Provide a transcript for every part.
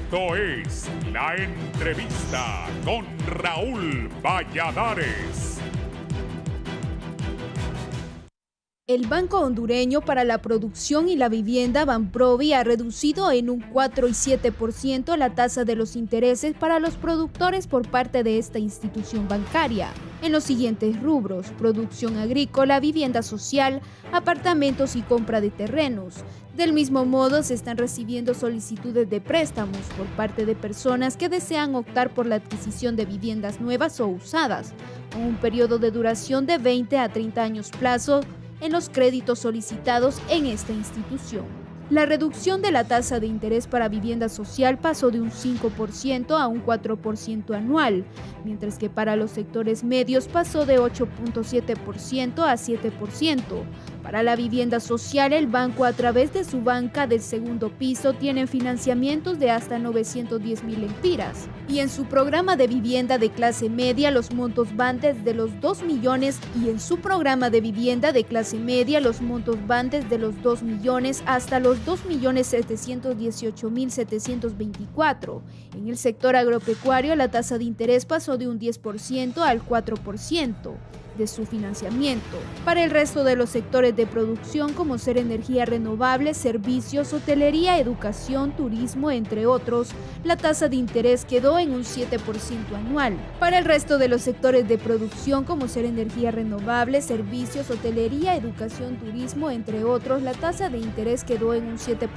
Esto es La Entrevista con Raúl Valladares. El Banco Hondureño para la Producción y la Vivienda, Banprovi, ha reducido en un 4 y 7% la tasa de los intereses para los productores por parte de esta institución bancaria, en los siguientes rubros: producción agrícola, vivienda social, apartamentos y compra de terrenos. Del mismo modo, se están recibiendo solicitudes de préstamos por parte de personas que desean optar por la adquisición de viviendas nuevas o usadas, con un periodo de duración de 20 a 30 años plazo en los créditos solicitados en esta institución. La reducción de la tasa de interés para vivienda social pasó de un 5% a un 4% anual, mientras que para los sectores medios pasó de 8.7% a 7%. Para la vivienda social, el banco, a través de su banca del segundo piso, tiene financiamientos de hasta 910,000 lempiras. Y en su programa de vivienda de clase media, los montos van desde los 2 millones y en su programa de vivienda de clase media, los montos van desde los 2 millones hasta los 2.718,724. En el sector agropecuario, la tasa de interés pasó de un 10% al 4% de su financiamiento. Para el resto de los sectores de producción, como ser energía renovable, servicios, hotelería, educación, turismo, entre otros, la tasa de interés quedó en un 7% anual. Para el resto de los sectores de producción, como ser energía renovable, servicios, hotelería, educación, turismo, entre otros, la tasa de interés quedó en un 7%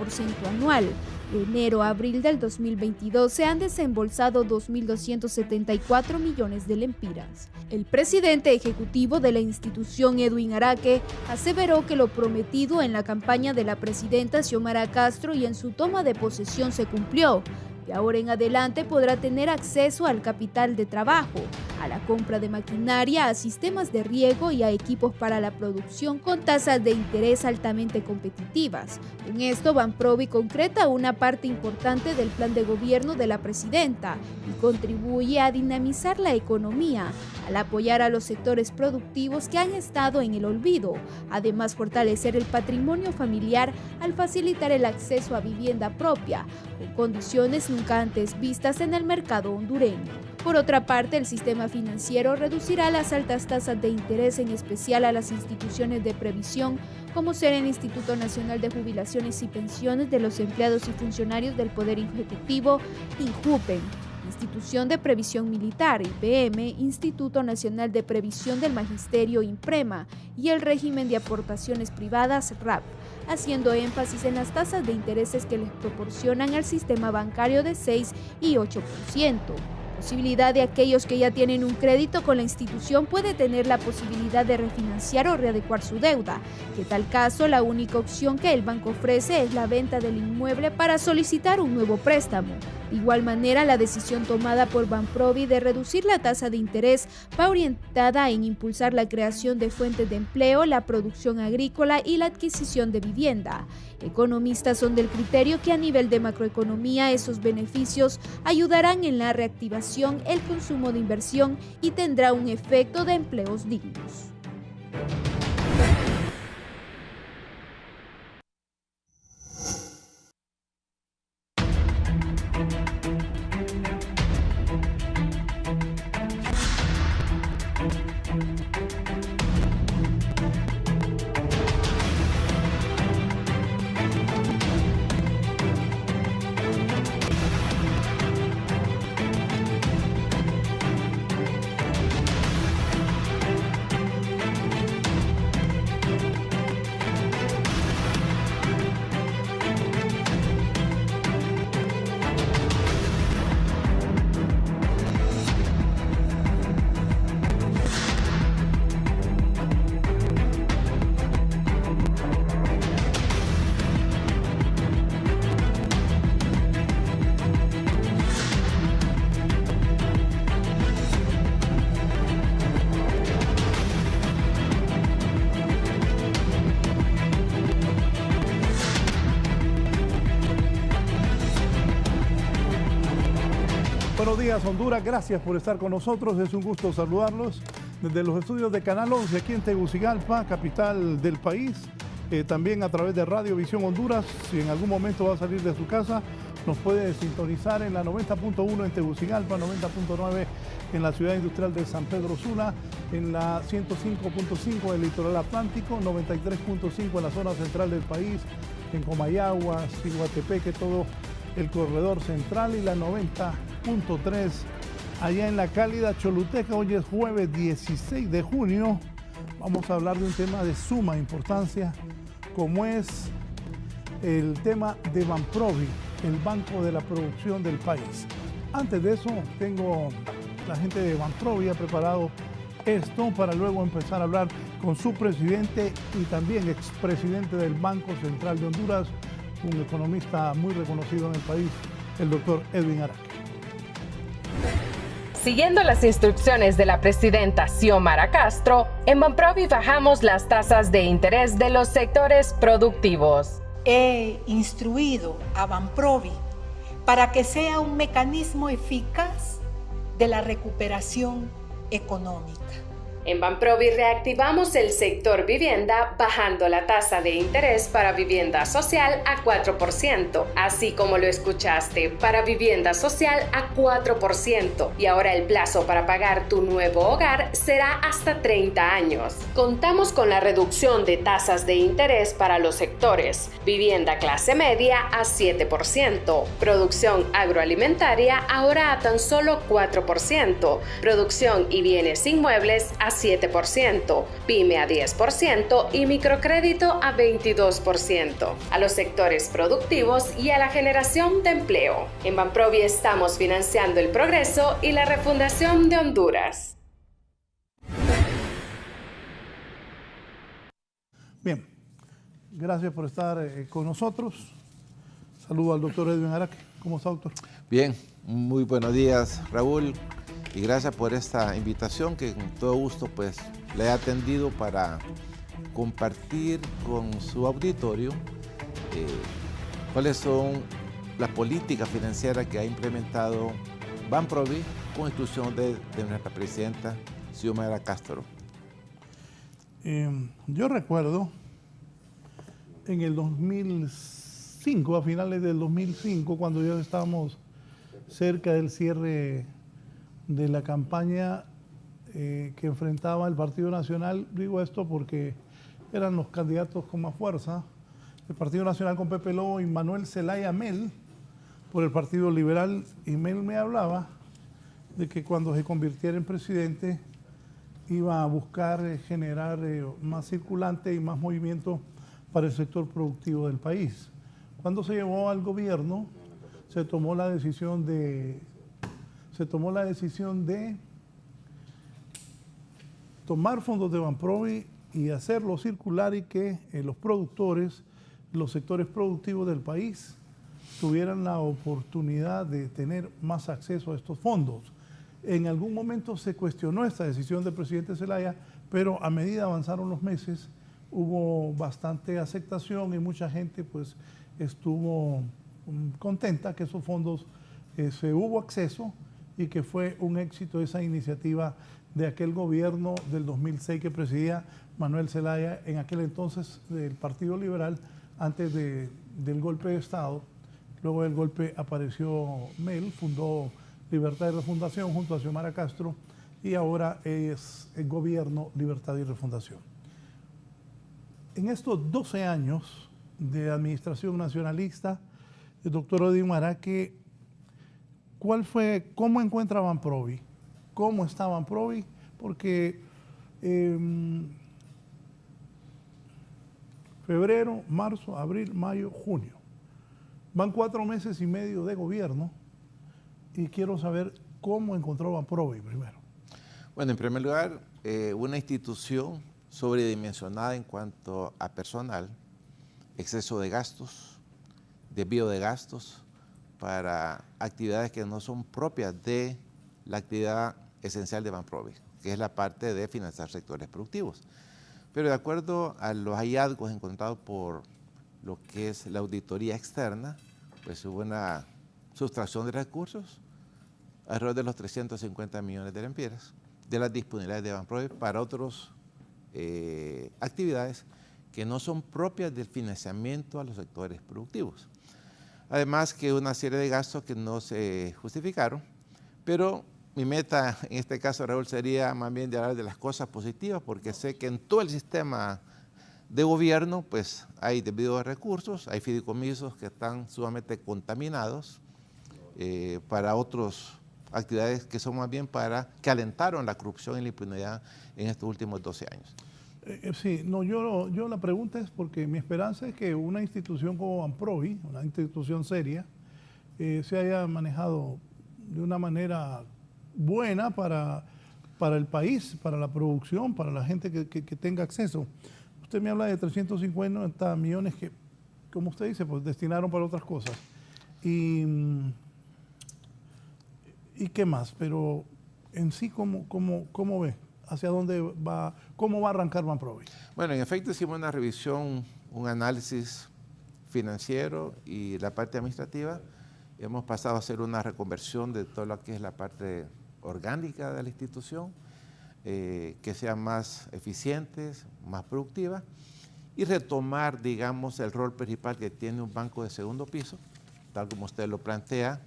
anual. De enero a abril del 2022 se han desembolsado 2.274 millones de lempiras. El presidente ejecutivo de la institución, Edwin Araque, aseveró que lo prometido en la campaña de la presidenta Xiomara Castro y en su toma de posesión se cumplió. De ahora en adelante podrá tener acceso al capital de trabajo, a la compra de maquinaria, a sistemas de riego y a equipos para la producción con tasas de interés altamente competitivas. En esto, Banprovi concreta una parte importante del plan de gobierno de la presidenta y contribuye a dinamizar la economía, al apoyar a los sectores productivos que han estado en el olvido, además fortalecer el patrimonio familiar al facilitar el acceso a vivienda propia, con condiciones nunca antes vistas en el mercado hondureño. Por otra parte, el sistema financiero reducirá las altas tasas de interés, en especial a las instituciones de previsión, como ser el Instituto Nacional de Jubilaciones y Pensiones de los Empleados y Funcionarios del Poder Ejecutivo, INJUPEN, Institución de Previsión Militar, IPM, Instituto Nacional de Previsión del Magisterio, INPREMA, y el régimen de aportaciones privadas, RAP, haciendo énfasis en las tasas de intereses que les proporcionan al sistema bancario de 6 y 8%. Posibilidad de aquellos que ya tienen un crédito con la institución puede tener la posibilidad de refinanciar o readecuar su deuda, que tal caso la única opción que el banco ofrece es la venta del inmueble para solicitar un nuevo préstamo. De igual manera, la decisión tomada por Banprovi de reducir la tasa de interés va orientada en impulsar la creación de fuentes de empleo, la producción agrícola y la adquisición de vivienda. Economistas son del criterio que a nivel de macroeconomía esos beneficios ayudarán en la reactivación, el consumo de inversión y tendrá un efecto de empleos dignos. Buenos días, Honduras. Gracias por estar con nosotros. Es un gusto saludarlos desde los estudios de Canal 11 aquí en Tegucigalpa, capital del país. También a través de Radio Visión Honduras. Si en algún momento va a salir de su casa, Nos puede sintonizar en la 90.1 en Tegucigalpa, 90.9 en la ciudad industrial de San Pedro Sula, en la 105.5 del litoral atlántico, 93.5 en la zona central del país, en Comayagua, Ciguatepeque, todo el corredor central, y la 90.3 allá en la cálida Choluteca. Hoy es jueves 16 de junio. Vamos a hablar de un tema de suma importancia, como es el tema de Banprovi, el banco de la producción del país. Antes de eso, la gente de Banprovi ha preparado esto para luego empezar a hablar con su presidente y también expresidente del Banco Central de Honduras, un economista muy reconocido en el país, el doctor Edwin Araque. Siguiendo las instrucciones de la presidenta Xiomara Castro, en Banprovi bajamos las tasas de interés de los sectores productivos. He instruido a Banprovi para que sea un mecanismo eficaz de la recuperación económica. En Banprovi reactivamos el sector vivienda bajando la tasa de interés para vivienda social a 4%, así como lo escuchaste, para vivienda social a 4%, y ahora el plazo para pagar tu nuevo hogar será hasta 30 años. Contamos con la reducción de tasas de interés para los sectores vivienda clase media a 7%, producción agroalimentaria ahora a tan solo 4%, producción y bienes inmuebles a 7%, pyme a 10% y microcrédito a 22%, a los sectores productivos y a la generación de empleo. En Banprovi estamos financiando el progreso y la refundación de Honduras. Bien, gracias por estar con nosotros. Saludo al doctor Edwin Araque. ¿Cómo está, doctor? Bien, muy buenos días, Raúl. Y gracias por esta invitación que con todo gusto pues le he atendido para compartir con su auditorio cuáles son las políticas financieras que ha implementado Banprovi con instrucción de nuestra presidenta Xiomara Castro. Yo recuerdo en el 2005, a finales del 2005, cuando ya estábamos cerca del cierre de la campaña que enfrentaba el Partido Nacional. Digo esto porque eran los candidatos con más fuerza, el Partido Nacional con Pepe Lobo y Manuel Zelaya Mel por el Partido Liberal, y Mel me hablaba de que cuando se convirtiera en presidente iba a buscar generar más circulante y más movimiento para el sector productivo del país. Cuando se llevó al gobierno, se tomó la decisión de tomar fondos de Banprovi y hacerlo circular, y que los productores, los sectores productivos del país tuvieran la oportunidad de tener más acceso a estos fondos. En algún momento se cuestionó esta decisión del presidente Zelaya, pero a medida avanzaron los meses hubo bastante aceptación y mucha gente pues estuvo contenta que esos fondos se hubo acceso, y que fue un éxito esa iniciativa de aquel gobierno del 2006 que presidía Manuel Zelaya, en aquel entonces del Partido Liberal, antes del golpe de Estado. Luego del golpe apareció Mel, fundó Libertad y Refundación junto a Xiomara Castro, y ahora es el gobierno Libertad y Refundación. En estos 12 años de administración nacionalista, el doctor Edwin Araque, ¿cómo encuentra Banprovi? ¿Cómo está Banprovi? Porque febrero, marzo, abril, mayo, junio. Van 4 meses y medio de gobierno, y quiero saber cómo encontró Banprovi primero. Bueno, en primer lugar, una institución sobredimensionada en cuanto a personal, exceso de gastos, desvío de gastos para actividades que no son propias de la actividad esencial de Banprovi, que es la parte de financiar sectores productivos. Pero de acuerdo a los hallazgos encontrados por lo que es la auditoría externa, pues hubo una sustracción de recursos alrededor de los 350 millones de lempiras de las disponibilidades de Banprovi para otras actividades que no son propias del financiamiento a los sectores productivos. Además que una serie de gastos que no se justificaron, pero mi meta en este caso, Raúl, sería más bien de hablar de las cosas positivas, porque sé que en todo el sistema de gobierno pues hay desvío de recursos, hay fideicomisos que están sumamente contaminados para otras actividades que son más bien que alentaron la corrupción y la impunidad en estos últimos 12 años. Sí, no, yo la pregunta es porque mi esperanza es que una institución como Banprovi, una institución seria, se haya manejado de una manera buena para el país, para la producción, para la gente que tenga acceso. Usted me habla de 350 millones que, como usted dice, pues destinaron para otras cosas. ¿Y qué más? Pero en sí, ¿cómo ve? ¿Hacia dónde va? ¿Cómo va a arrancar Banprovi? Bueno, en efecto hicimos una revisión, un análisis financiero y la parte administrativa. Hemos pasado a hacer una reconversión de todo lo que es la parte orgánica de la institución, que sea más eficientes, más productiva, y retomar, digamos, el rol principal que tiene un banco de segundo piso, tal como usted lo plantea.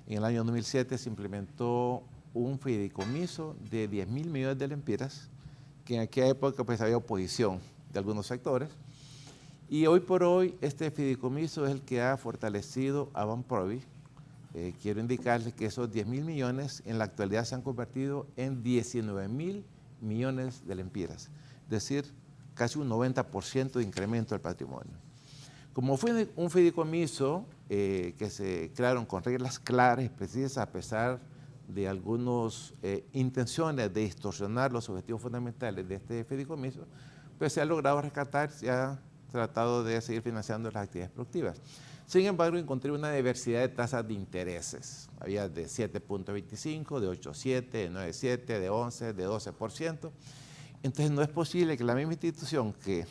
En el año 2007 se implementó un fideicomiso de 10.000 millones de lempiras, que en aquella época pues había oposición de algunos sectores, y hoy por hoy este fideicomiso es el que ha fortalecido a Banprovi. Quiero indicarles que esos 10.000 millones en la actualidad se han convertido en 19.000 millones de lempiras, es decir, casi un 90% de incremento del patrimonio. Como fue un fideicomiso que se crearon con reglas claras y precisas a pesar de algunas intenciones de distorsionar los objetivos fundamentales de este fideicomiso, pues se ha logrado rescatar, se ha tratado de seguir financiando las actividades productivas. Sin embargo, encontré una diversidad de tasas de intereses. Había de 7.25, de 8.7, de 9.7, de 11, de 12%. Entonces, no es posible que la misma institución que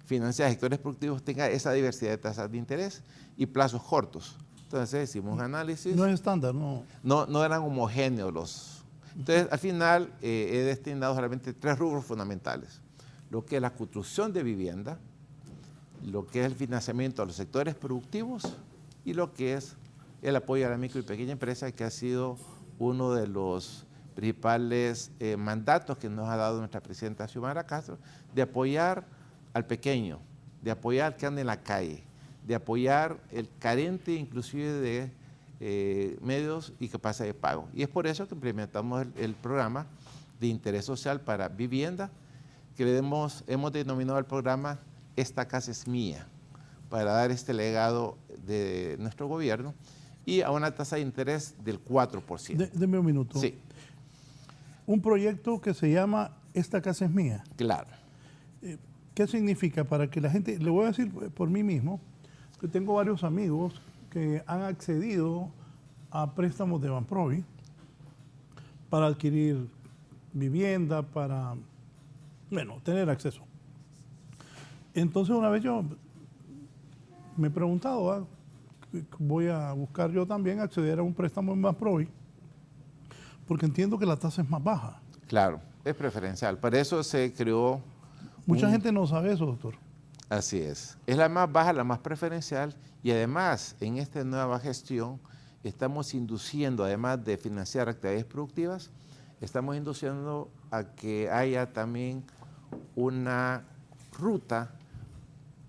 financia sectores productivos tenga esa diversidad de tasas de interés y plazos cortos. Entonces, hicimos un análisis. No es estándar, no. No eran homogéneos los. Entonces, al final, he destinado solamente 3 rubros fundamentales. Lo que es la construcción de vivienda, lo que es el financiamiento a los sectores productivos y lo que es el apoyo a la micro y pequeña empresa, que ha sido uno de los principales mandatos que nos ha dado nuestra presidenta Xiomara Castro, de apoyar al pequeño, de apoyar al que anda en la calle, de apoyar el carente inclusive de medios y capacidad de pago. Y es por eso que implementamos el programa de interés social para vivienda, que hemos denominado el programa Esta Casa es Mía, para dar este legado de nuestro gobierno y a una tasa de interés del 4%. Deme un minuto. Sí. Un proyecto que se llama Esta Casa es Mía. Claro. ¿Qué significa? Para que la gente, le voy a decir por mí mismo, que tengo varios amigos que han accedido a préstamos de Banprovi para adquirir vivienda, para, bueno, tener acceso. Entonces una vez yo me he preguntado, voy a buscar yo también acceder a un préstamo en Banprovi, porque entiendo que la tasa es más baja. Claro, es preferencial. Para eso se creó... Mucha gente no sabe eso, doctor. Así es. Es la más baja, la más preferencial, y además en esta nueva gestión estamos induciendo, además de financiar actividades productivas, estamos induciendo a que haya también una ruta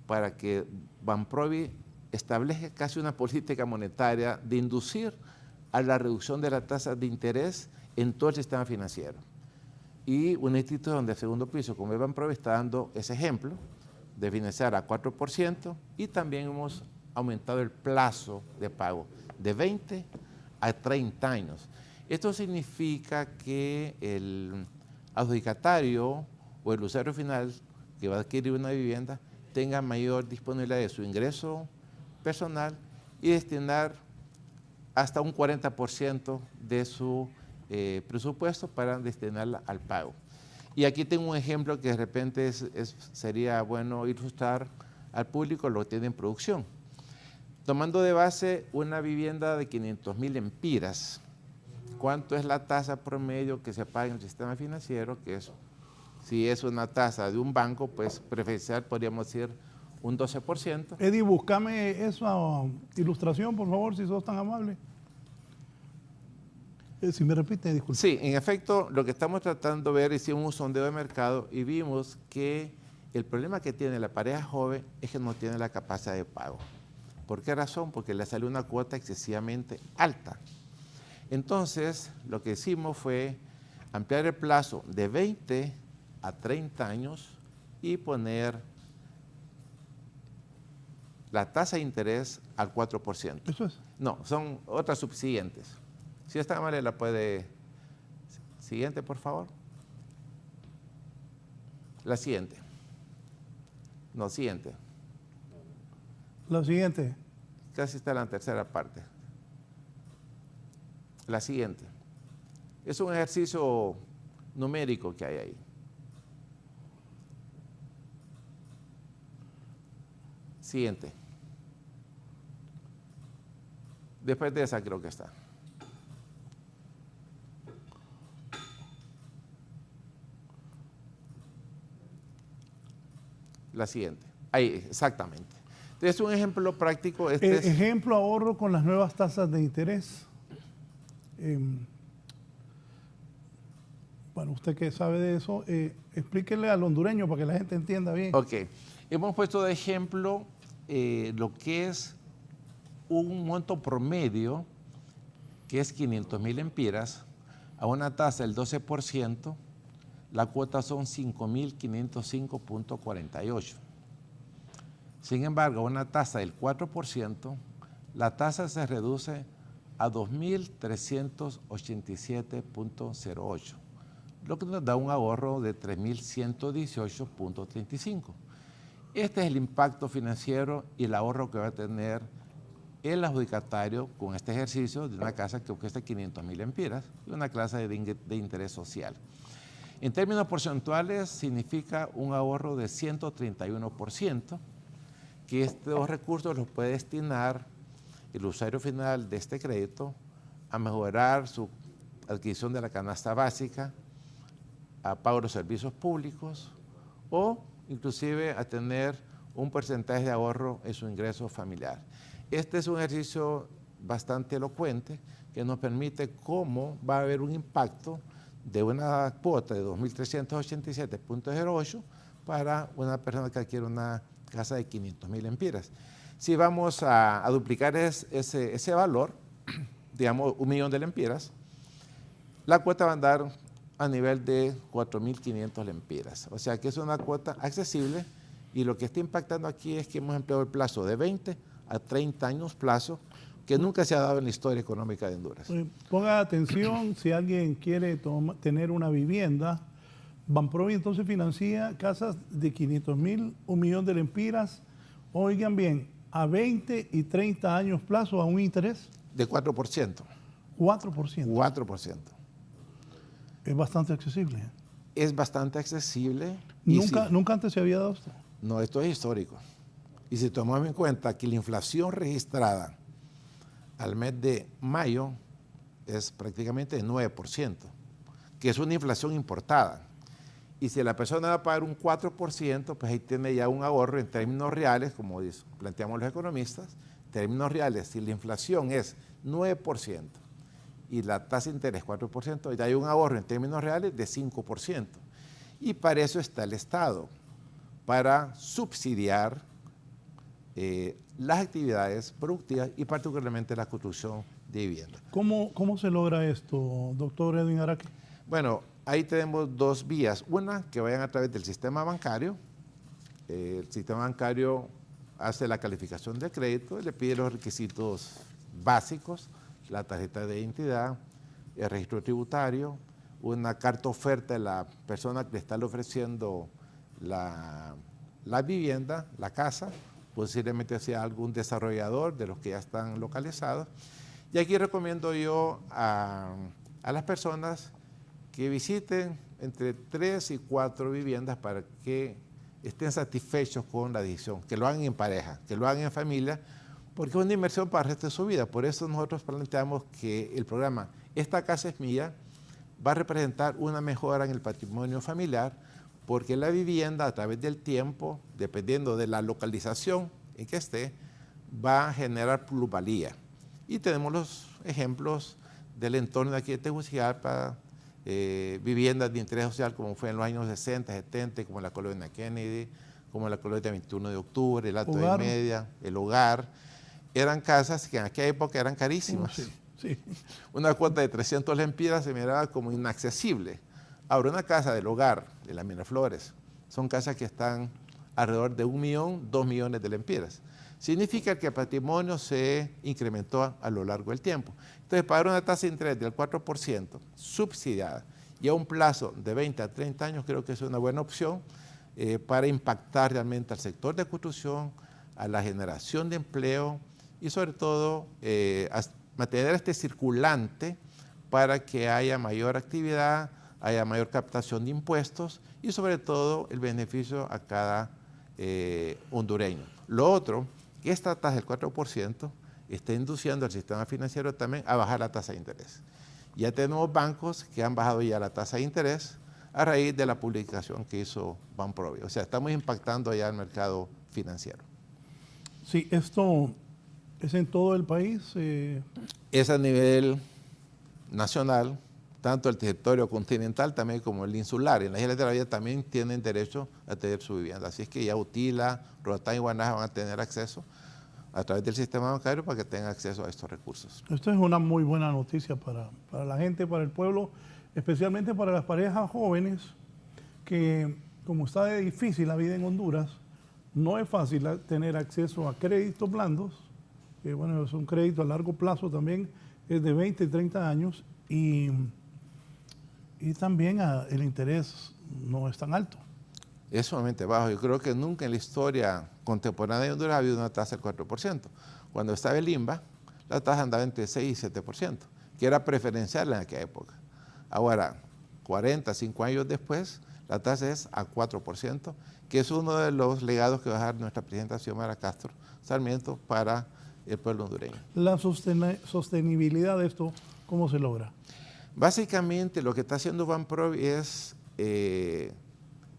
para que Banprovi establezca casi una política monetaria de inducir a la reducción de la tasa de interés en todo el sistema financiero. Y una institución de segundo piso como el Banprovi está dando ese ejemplo de financiar a 4%, y también hemos aumentado el plazo de pago de 20 a 30 años. Esto significa que el adjudicatario o el usuario final que va a adquirir una vivienda tenga mayor disponibilidad de su ingreso personal y destinar hasta un 40% de su presupuesto para destinarla al pago. Y aquí tengo un ejemplo que de repente sería bueno ilustrar al público lo que tiene en producción. Tomando de base una vivienda de 500.000 lempiras, ¿cuánto es la tasa promedio que se paga en el sistema financiero? Que es, si es una tasa de un banco, pues preferencial podríamos decir un 12%. Eddie, búscame esa ilustración, por favor, si sos tan amable. Si me repite, disculpe. Sí, en efecto, lo que estamos tratando de ver, hicimos un sondeo de mercado y vimos que el problema que tiene la pareja joven es que no tiene la capacidad de pago. ¿Por qué razón? Porque le salió una cuota excesivamente alta. Entonces, lo que hicimos fue ampliar el plazo de 20 a 30 años y poner la tasa de interés al 4%. ¿Eso es? No, son otras subsiguientes. Si está amable, la puede... Siguiente, por favor. La siguiente. No, siguiente. La siguiente. Casi está en la tercera parte. La siguiente. Es un ejercicio numérico que hay ahí. Siguiente. Después de esa creo que está. La siguiente. Ahí, exactamente. Entonces, un ejemplo práctico. Ejemplo, ahorro con las nuevas tasas de interés. Bueno, usted que sabe de eso, explíquele al hondureño para que la gente entienda bien. Ok. Hemos puesto de ejemplo lo que es un monto promedio, que es 500,000 lempiras, a una tasa del 12%, la cuota son 5.505.48. Sin embargo, a una tasa del 4%, la tasa se reduce a 2.387.08, lo que nos da un ahorro de 3.118.35. Este es el impacto financiero y el ahorro que va a tener el adjudicatario con este ejercicio de una casa que cuesta 500,000 lempiras y una clase de interés social. En términos porcentuales, significa un ahorro de 131%, que estos recursos los puede destinar el usuario final de este crédito a mejorar su adquisición de la canasta básica, a pago de los servicios públicos o inclusive a tener un porcentaje de ahorro en su ingreso familiar. Este es un ejercicio bastante elocuente que nos permite cómo va a haber un impacto de una cuota de 2.387.08 para una persona que adquiere una casa de 500,000 lempiras. Si vamos a duplicar ese valor, digamos 1.000.000 de lempiras, la cuota va a andar a nivel de 4.500 lempiras. O sea que es una cuota accesible y lo que está impactando aquí es que hemos empleado el plazo de 20 a 30 años plazo que nunca se ha dado en la historia económica de Honduras. Ponga atención, si alguien quiere tener una vivienda, Banprovi entonces financia casas de 500,000, 1.000.000 de lempiras, oigan bien, a 20 y 30 años plazo a un interés. De 4%. 4%. 4%. Es bastante accesible. Es bastante accesible. Nunca antes se había dado esto. No, esto es histórico. Y si tomamos en cuenta que la inflación registrada al mes de mayo es prácticamente de 9%, que es una inflación importada. Y si la persona va a pagar un 4%, pues ahí tiene ya un ahorro en términos reales, como planteamos los economistas, en términos reales, si la inflación es 9% y la tasa de interés 4%, ya hay un ahorro en términos reales de 5%. Y para eso está el Estado, para subsidiar las actividades productivas y particularmente la construcción de vivienda. ¿Cómo se logra esto, doctor Edwin Araque? Bueno, ahí tenemos dos vías. Una, que vayan a través del sistema bancario. El sistema bancario hace la calificación de crédito y le pide los requisitos básicos, la tarjeta de identidad, el registro tributario, una carta oferta de la persona que le está ofreciendo la vivienda, la casa, posiblemente sea algún desarrollador de los que ya están localizados. Y aquí recomiendo yo a las personas que visiten entre 3 y 4 viviendas para que estén satisfechos con la decisión, que lo hagan en pareja, que lo hagan en familia, porque es una inversión para el resto de su vida. Por eso nosotros planteamos que el programa Esta Casa es Mía va a representar una mejora en el patrimonio familiar, porque la vivienda a través del tiempo, dependiendo de la localización en que esté, va a generar plusvalía. Y tenemos los ejemplos del entorno de aquí de Tegucigalpa, viviendas de interés social como fue en los años 60, 70, como la colonia Kennedy, como la colonia 21 de octubre, el Alto de Media, el Hogar. Eran casas que en aquella época eran carísimas. Sí, sí. Una cuota de 300 lempiras se miraba como inaccesible. Ahora, una casa del Hogar, de la Miraflores, son casas que están alrededor de 1 millón, 2 millones de lempiras. Significa que el patrimonio se incrementó a lo largo del tiempo. Entonces, pagar una tasa de interés del 4% subsidiada y a un plazo de 20 a 30 años creo que es una buena opción para impactar realmente al sector de construcción, a la generación de empleo y sobre todo mantener este circulante para que haya mayor actividad, haya mayor captación de impuestos y sobre todo el beneficio a cada hondureño. Lo otro, que esta tasa del 4% está induciendo al sistema financiero también a bajar la tasa de interés. Ya tenemos bancos que han bajado ya la tasa de interés a raíz de la publicación que hizo Banprovi. O sea, estamos impactando ya el mercado financiero. Sí, esto es en todo el país. Es a nivel nacional, tanto el territorio continental también como el insular. En las Islas de la Vida también tienen derecho a tener su vivienda. Así es que ya Utila, Roatán y Guanaja van a tener acceso a través del sistema bancario para que tengan acceso a estos recursos. Esto es una muy buena noticia para la gente, para el pueblo, especialmente para las parejas jóvenes que, como está de difícil la vida en Honduras, no es fácil tener acceso a créditos blandos, que bueno, es un crédito a largo plazo también, es de 20 y 30 años y también el interés no es tan alto. Es sumamente bajo. Yo creo que nunca en la historia contemporánea de Honduras ha habido una tasa del 4%. Cuando estaba el INBA, la tasa andaba entre 6 y 7%, que era preferencial en aquella época. Ahora, 45 años después, la tasa es a 4%, que es uno de los legados que va a dejar nuestra presidenta Xiomara Castro Sarmiento para el pueblo hondureño. La sostenibilidad de esto, ¿cómo se logra? Básicamente lo que está haciendo Banprovi es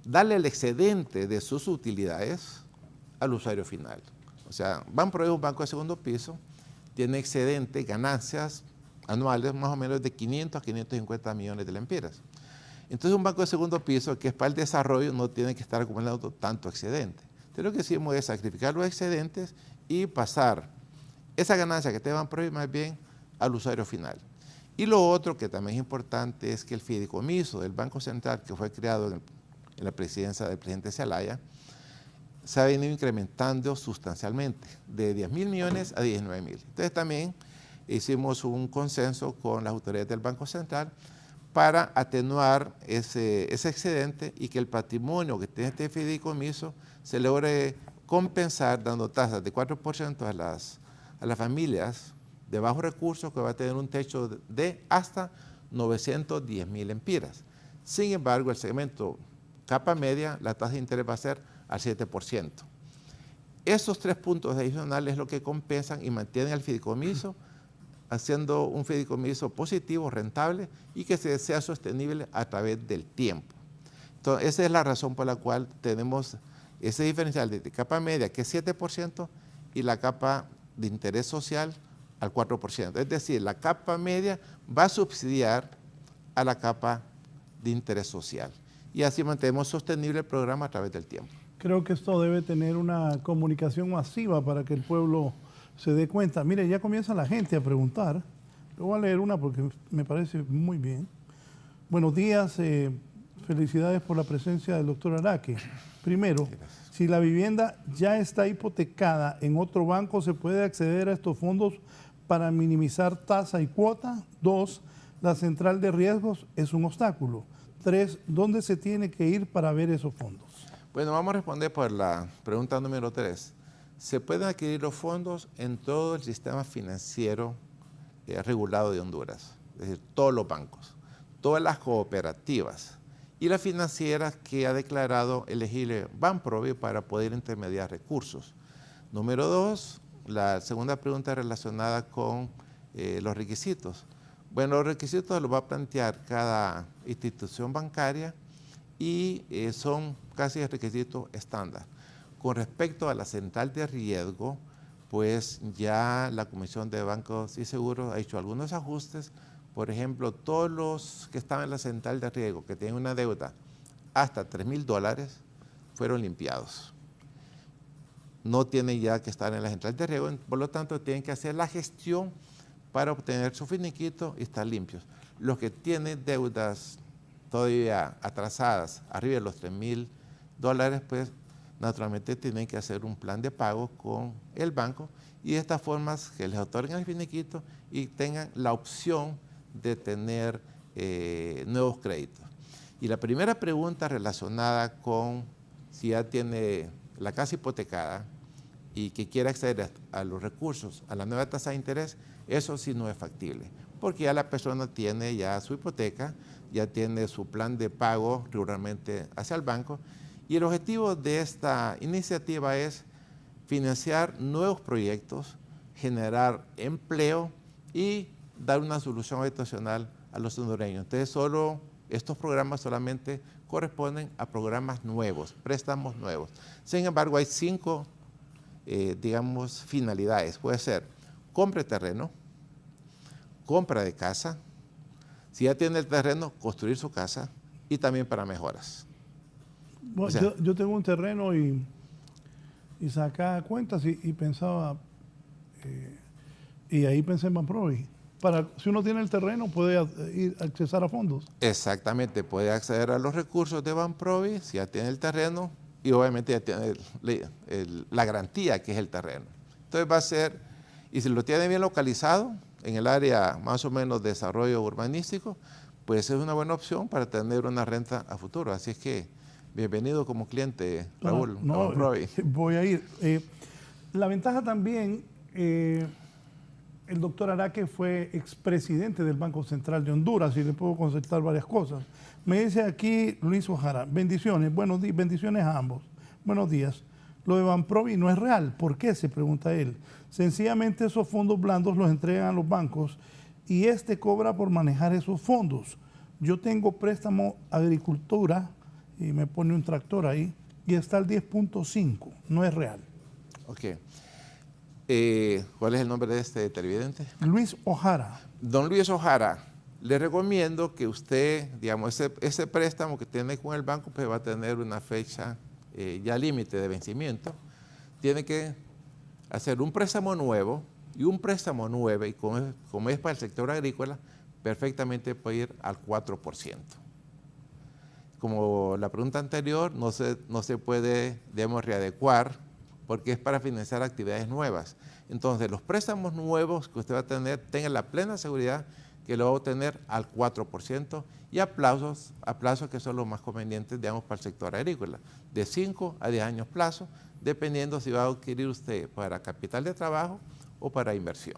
darle el excedente de sus utilidades al usuario final. O sea, Banprovi es un banco de segundo piso, tiene excedente, ganancias anuales más o menos de 500 a 550 millones de lempiras. Entonces un banco de segundo piso que es para el desarrollo no tiene que estar acumulando tanto excedente. Entonces lo que hicimos es sacrificar los excedentes y pasar esa ganancia que te Banprovi más bien al usuario final. Y lo otro que también es importante es que el fideicomiso del Banco Central, que fue creado en la presidencia del presidente Zelaya, se ha venido incrementando sustancialmente, de 10.000 millones a 19.000. Entonces también hicimos un consenso con las autoridades del Banco Central para atenuar ese excedente y que el patrimonio que tiene este fideicomiso se logre compensar dando tasas de 4% a las familias de bajos recursos que va a tener un techo de hasta 910.000 lempiras. Sin embargo, el segmento capa media, la tasa de interés va a ser al 7%. Esos 3 puntos adicionales es lo que compensan y mantienen el fideicomiso, haciendo un fideicomiso positivo, rentable y que sea sostenible a través del tiempo. Entonces, esa es la razón por la cual tenemos ese diferencial de capa media, que es 7%, y la capa de interés social al 4%. Es decir, la capa media va a subsidiar a la capa de interés social. Y así mantenemos sostenible el programa a través del tiempo. Creo que esto debe tener una comunicación masiva para que el pueblo se dé cuenta. Mire, ya comienza la gente a preguntar. Yo voy a leer una porque me parece muy bien. Buenos días, felicidades por la presencia del doctor Araque. Primero, si la vivienda ya está hipotecada en otro banco, ¿se puede acceder a estos fondos para minimizar tasa y cuota? 2, la central de riesgos es un obstáculo. 3, ¿dónde se tiene que ir para ver esos fondos? Bueno, vamos a responder por la pregunta número 3. Se pueden adquirir los fondos en todo el sistema financiero regulado de Honduras, es decir, todos los bancos, todas las cooperativas y las financieras que ha declarado elegible Banprovi para poder intermediar recursos. Número 2, la segunda pregunta relacionada con los requisitos. Bueno, los requisitos los va a plantear cada institución bancaria y son casi el requisito estándar. Con respecto a la central de riesgo, pues ya la Comisión de Bancos y Seguros ha hecho algunos ajustes. Por ejemplo, todos los que estaban en la central de riesgo, que tienen una deuda hasta $3,000, fueron limpiados. No tienen ya que estar en la central de riesgo, por lo tanto tienen que hacer la gestión para obtener su finiquito y estar limpios. Los que tienen deudas todavía atrasadas, arriba de los $3,000, pues naturalmente tienen que hacer un plan de pago con el banco y de esta forma que les otorguen el finiquito y tengan la opción de tener nuevos créditos. Y la primera pregunta relacionada con si ya tiene la casa hipotecada y que quiere acceder a los recursos, a la nueva tasa de interés, eso sí no es factible, porque ya la persona tiene ya su hipoteca, ya tiene su plan de pago regularmente hacia el banco, y el objetivo de esta iniciativa es financiar nuevos proyectos, generar empleo y dar una solución habitacional a los hondureños. Entonces, estos programas solamente corresponden a programas nuevos, préstamos nuevos. Sin embargo, hay 5, digamos, finalidades. Puede ser compra de terreno, compra de casa, si ya tiene el terreno, construir su casa y también para mejoras. Bueno, o sea, yo tengo un terreno y sacaba cuentas y pensaba, y ahí pensé en Banprovi. Si uno tiene el terreno, puede ir a accesar a fondos. Exactamente, puede acceder a los recursos de Banprovi si ya tiene el terreno y obviamente ya tiene la garantía que es el terreno. Entonces va a ser, y si lo tiene bien localizado, en el área más o menos de desarrollo urbanístico, pues es una buena opción para tener una renta a futuro. Así es que bienvenido como cliente, Raúl, a Banprovi. Voy a ir. La ventaja también, el doctor Araque fue expresidente del Banco Central de Honduras y le puedo consultar varias cosas. Me dice aquí Luis Ojara, bendiciones, bendiciones a ambos. Buenos días. Lo de Banprovi no es real. ¿Por qué? Se pregunta él. Sencillamente esos fondos blandos los entregan a los bancos y cobra por manejar esos fondos. Yo tengo préstamo agricultura y me pone un tractor ahí y está al 10.5. No es real. Ok. ¿Cuál es el nombre de este televidente? Luis Ojara. Don Luis Ojara, le recomiendo que usted, digamos, ese préstamo que tiene con el banco, pues va a tener una fecha ya límite de vencimiento. Tiene que hacer un préstamo nuevo y un préstamo nuevo, y como es para el sector agrícola, perfectamente puede ir al 4%. Como la pregunta anterior, no se puede, digamos, readecuar porque es para financiar actividades nuevas. Entonces, los préstamos nuevos que usted va a tener, tenga la plena seguridad que lo va a obtener al 4% y a plazos que son los más convenientes, digamos, para el sector agrícola, de 5 a 10 años plazo, dependiendo si va a adquirir usted para capital de trabajo o para inversión.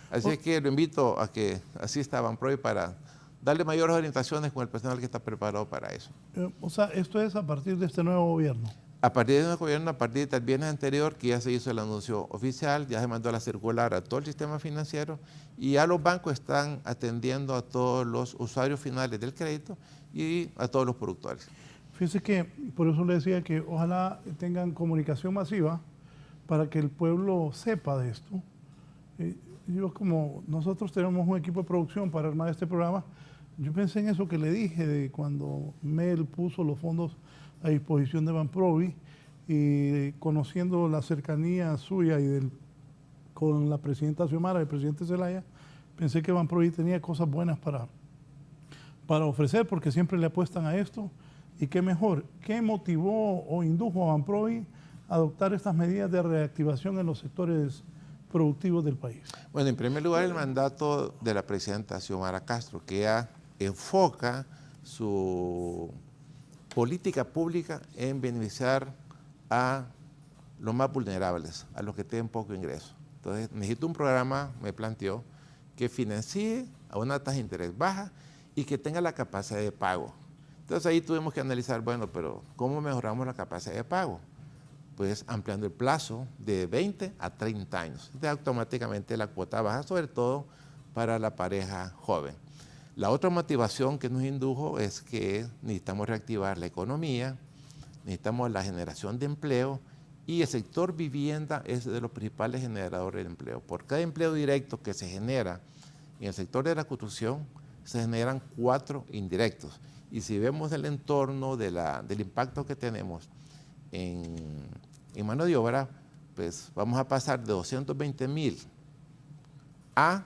Así es que lo invito a que asista a Banprovi para darle mayores orientaciones con el personal que está preparado para eso. O sea, esto es a partir de este nuevo gobierno. A partir de nuevo gobierno, a partir del viernes anterior, que ya se hizo el anuncio oficial, ya se mandó la circular a todo el sistema financiero y ya los bancos están atendiendo a todos los usuarios finales del crédito y a todos los productores. Fíjese que por eso le decía que ojalá tengan comunicación masiva para que el pueblo sepa de esto. Yo, como nosotros tenemos un equipo de producción para armar este programa, yo pensé en eso que le dije de cuando Mel puso los fondos a disposición de Banprovi y conociendo la cercanía suya y con la presidenta Xiomara y el presidente Zelaya, pensé que Banprovi tenía cosas buenas para ofrecer porque siempre le apuestan a esto. Y qué mejor, ¿qué motivó o indujo a Banprovi a adoptar estas medidas de reactivación en los sectores productivos del país? Bueno, en primer lugar, el mandato de la presidenta Xiomara Castro, que ya enfoca su política pública en beneficiar a los más vulnerables, a los que tienen poco ingreso. Entonces, necesito un programa, me planteó, que financie a una tasa de interés baja y que tenga la capacidad de pago. Entonces, ahí tuvimos que analizar, bueno, pero ¿cómo mejoramos la capacidad de pago? Pues ampliando el plazo de 20 a 30 años. Entonces, automáticamente la cuota baja, sobre todo para la pareja joven. La otra motivación que nos indujo es que necesitamos reactivar la economía, necesitamos la generación de empleo, y el sector vivienda es de los principales generadores de empleo. Por cada empleo directo que se genera en el sector de la construcción, se generan 4 indirectos. Y si vemos el entorno del impacto que tenemos en mano de obra, pues vamos a pasar de 220,000 a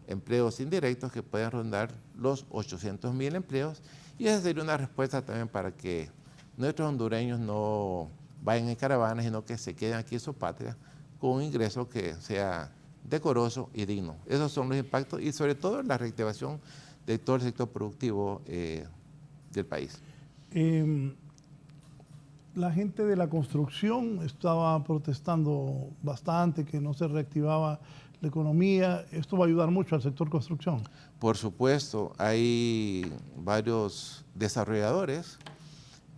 empleos indirectos que pueden rondar los 800,000 empleos, y esa sería una respuesta también para que nuestros hondureños no vayan en caravanas, sino que se queden aquí en su patria con un ingreso que sea decoroso y digno. Esos son los impactos, y sobre todo la reactivación de todo el sector productivo del país. La gente de la construcción estaba protestando bastante que no se reactivaba la economía. ¿Esto va a ayudar mucho al sector construcción? Por supuesto, hay varios desarrolladores,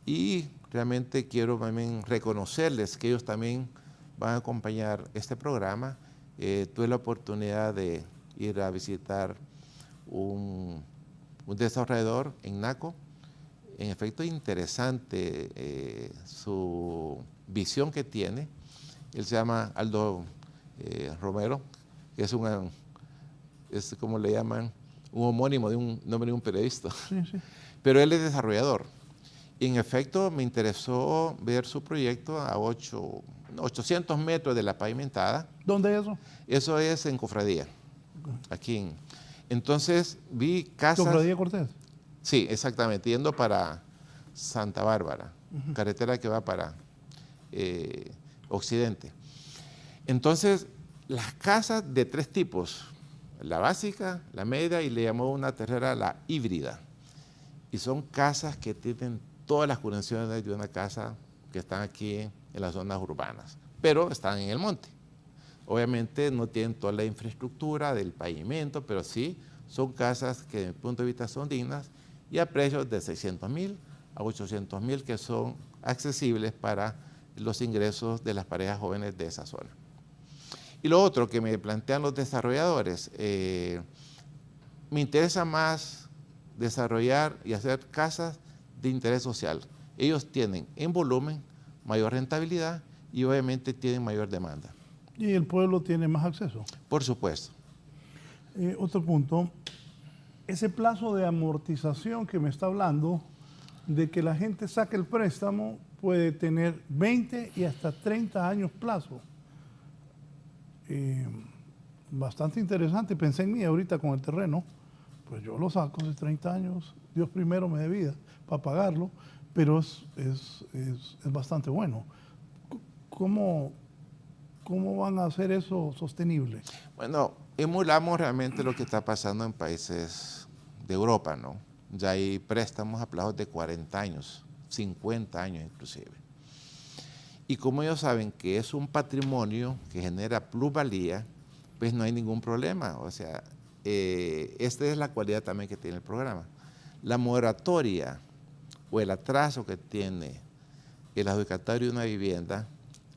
y realmente quiero también reconocerles que ellos también van a acompañar este programa. Tuve la oportunidad de ir a visitar un desarrollador en Naco. En efecto, interesante su visión que tiene. Él se llama Aldo Romero, que es como le llaman, un homónimo de un nombre de un periodista. Sí, sí. Pero él es desarrollador. Y en efecto, me interesó ver su proyecto a 800 metros de la pavimentada. ¿Dónde es eso? Eso es en Cofradía, aquí. Entonces, vi casas... ¿Cofradía Cortés? Sí, exactamente, yendo para Santa Bárbara, carretera que va para Occidente. Entonces, las casas de 3 tipos, la básica, la media, y le llamó una tercera la híbrida. Y son casas que tienen todas las condiciones de una casa que están aquí en las zonas urbanas, pero están en el monte. Obviamente no tienen toda la infraestructura del pavimento, pero sí son casas que desde mi punto de vista son dignas, y a precios de 600,000 a 800,000, que son accesibles para los ingresos de las parejas jóvenes de esa zona. Y lo otro que me plantean los desarrolladores, me interesa más desarrollar y hacer casas de interés social. Ellos tienen en volumen mayor rentabilidad y obviamente tienen mayor demanda. ¿Y el pueblo tiene más acceso? Por supuesto. Otro punto, ese plazo de amortización que me está hablando, de que la gente saque el préstamo, puede tener 20 y hasta 30 años plazo. Bastante interesante. Pensé en mí ahorita con el terreno, pues yo lo saco de 30 años, Dios primero me dé vida para pagarlo, pero es bastante bueno. ¿Cómo van a hacer eso sostenible? Bueno, emulamos realmente lo que está pasando en países de Europa, ¿no? Ya hay préstamos a plazos de 40 años, 50 años inclusive. Y como ellos saben que es un patrimonio que genera plusvalía, pues no hay ningún problema. O sea, esta es la cualidad también que tiene el programa. La moratoria o el atraso que tiene el adjudicatario de una vivienda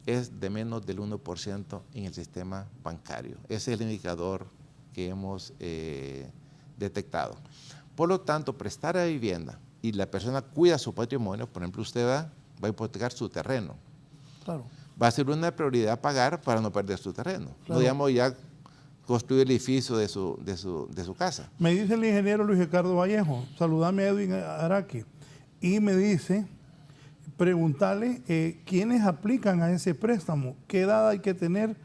es de menos del 1% en el sistema bancario. Ese es el indicador que hemos detectado. Por lo tanto, prestar a vivienda y la persona cuida su patrimonio, por ejemplo, usted va a hipotecar su terreno. Claro. Va a ser una prioridad pagar para no perder su terreno. Claro. No digamos ya construir el edificio de su casa. Me dice el ingeniero Luis Ricardo Vallejo, saludame a Edwin Araque, y me dice, preguntarle quiénes aplican a ese préstamo, qué edad hay que tener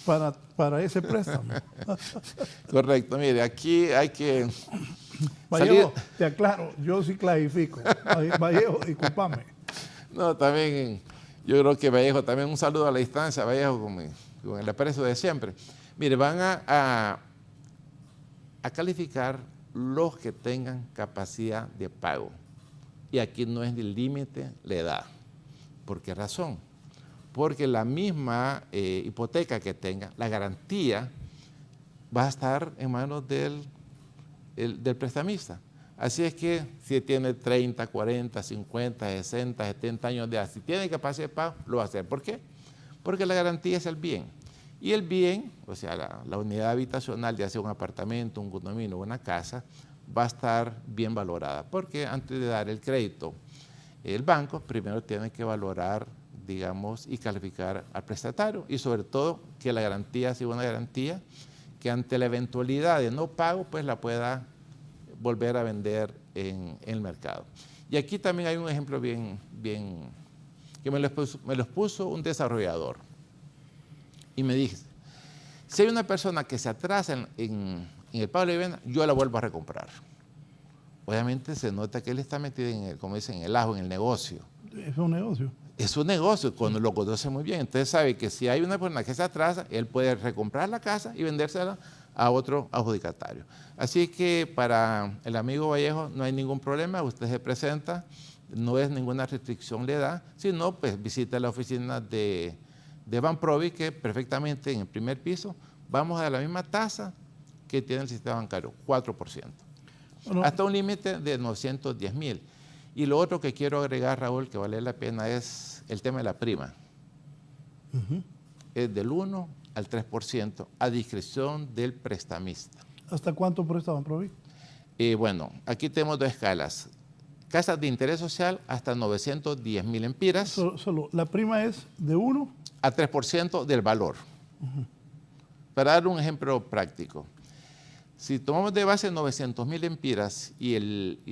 para ese préstamo. Correcto, mire, aquí hay que... Vallejo, te aclaro, yo sí clarifico. Vallejo, discúlpame. No, también, yo creo que Vallejo, también un saludo a la distancia, Vallejo, con el aprecio de siempre. Mire, van a calificar los que tengan capacidad de pago. Y aquí no es el límite la edad. ¿Por qué razón? Porque la misma hipoteca que tenga, la garantía, va a estar en manos del prestamista. Así es que si tiene 30, 40, 50, 60, 70 años de edad, si tiene capacidad de pago, lo va a hacer. ¿Por qué? Porque la garantía es el bien. Y el bien, o sea, la unidad habitacional, ya sea un apartamento, un condominio o una casa, va a estar bien valorada, porque antes de dar el crédito, el banco primero tiene que valorar, digamos, y calificar al prestatario, y sobre todo que la garantía sea una garantía que ante la eventualidad de no pago, pues la pueda volver a vender en el mercado. Y aquí también hay un ejemplo bien que me los puso un desarrollador. Y me dice, si hay una persona que se atrasa en el pago de la vivienda, yo la vuelvo a recomprar. Obviamente se nota que él está metido en el, como dicen, en el ajo, en el negocio. Es un negocio. Es un negocio, cuando lo conoce muy bien. Entonces sabe que si hay una persona que se atrasa, él puede recomprar la casa y vendérsela a otro adjudicatario. Así que para el amigo Vallejo no hay ningún problema, usted se presenta, no es ninguna restricción le da, sino pues visita la oficina de Banprovi, que perfectamente en el primer piso vamos a la misma tasa que tiene el sistema bancario, 4%. Bueno, hasta un límite de 910,000. Y lo otro que quiero agregar, Raúl, que vale la pena, es el tema de la prima. Es del 1 al 3% a discreción del prestamista. ¿Hasta cuánto presta Banprovi? Bueno, aquí tenemos dos escalas. Casas de interés social hasta 910,000 empiras. Solo, la prima es de 1 a 3% del valor. Para dar un ejemplo práctico, si tomamos de base 900,000 empiras y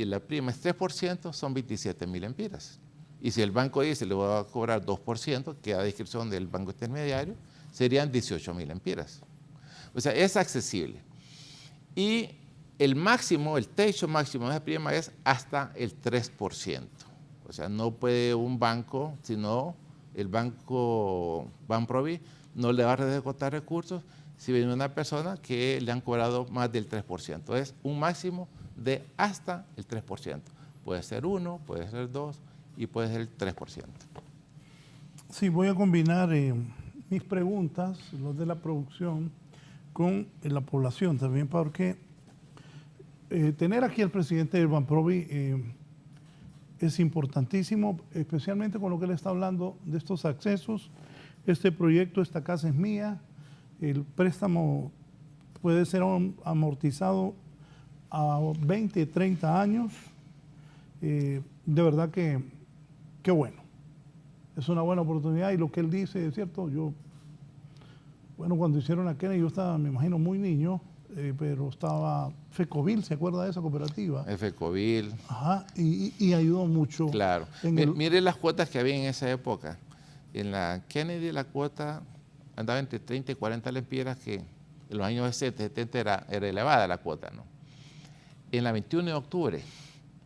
la prima es 3%, son 27,000 empiras. Y si el banco dice le va a cobrar 2%, que a discreción del banco intermediario, serían 18,000 empiras. O sea, es accesible. Y el máximo, el techo máximo de esa prima es hasta el 3%. O sea, no puede un banco, sino el banco Banprovi no le va a recortar recursos si viene una persona que le han cobrado más del 3%. Es un máximo de hasta el 3%. Puede ser 1, puede ser 2 y puede ser el 3%. Sí, voy a combinar mis preguntas, los de la producción, con la población también, porque tener aquí al presidente del Banprovi es importantísimo, especialmente con lo que él está hablando de estos accesos. Este proyecto, esta casa es mía, el préstamo puede ser amortizado a 20, 30 años. De verdad que qué bueno. Es una buena oportunidad y lo que él dice es cierto. Bueno, cuando hicieron aquel, yo estaba, me imagino, muy niño, pero estaba Fecovil, ¿se acuerda de esa cooperativa? Fecovil. Ajá, y ayudó mucho. Claro. Mire las cuotas que había en esa época. En la Kennedy la cuota andaba entre 30 y 40 lempiras, que en los años 60, 70 era elevada la cuota, ¿no? En la 21 de octubre,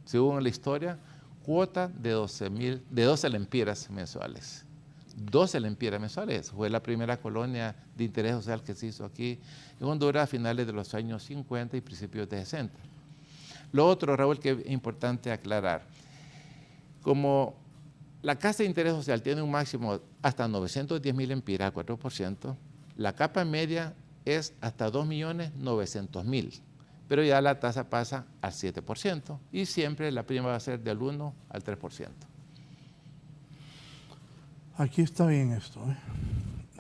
según la historia, cuota de 12 lempiras mensuales. 12 lempiras mensuales. Fue la primera colonia de interés social que se hizo aquí en Honduras a finales de los años 50 y principios de 60. Lo otro, Raúl, que es importante aclarar, como la casa de interés social tiene un máximo hasta 910,000 empiras, 4%, la capa media es hasta 2,900,000, pero ya la tasa pasa al 7% y siempre la prima va a ser del 1 al 3%. Aquí está bien esto.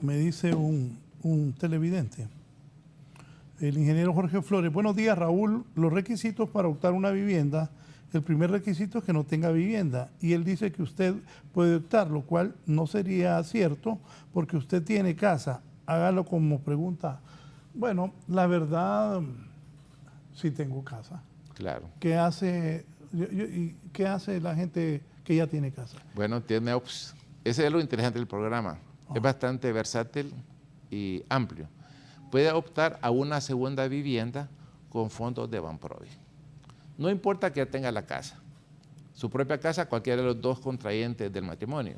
Me dice un televidente, el ingeniero Jorge Flores. Buenos días, Raúl. Los requisitos para optar una vivienda, el primer requisito es que no tenga vivienda. Y él dice que usted puede optar, lo cual no sería cierto porque usted tiene casa. Hágalo como pregunta. Bueno, la verdad, sí tengo casa. Claro. ¿Qué hace la gente que ya tiene casa? Bueno, tiene ese es lo interesante del programa. Es bastante versátil y amplio. Puede optar a una segunda vivienda con fondos de Banprovi. No importa que tenga la casa, su propia casa, cualquiera de los dos contrayentes del matrimonio.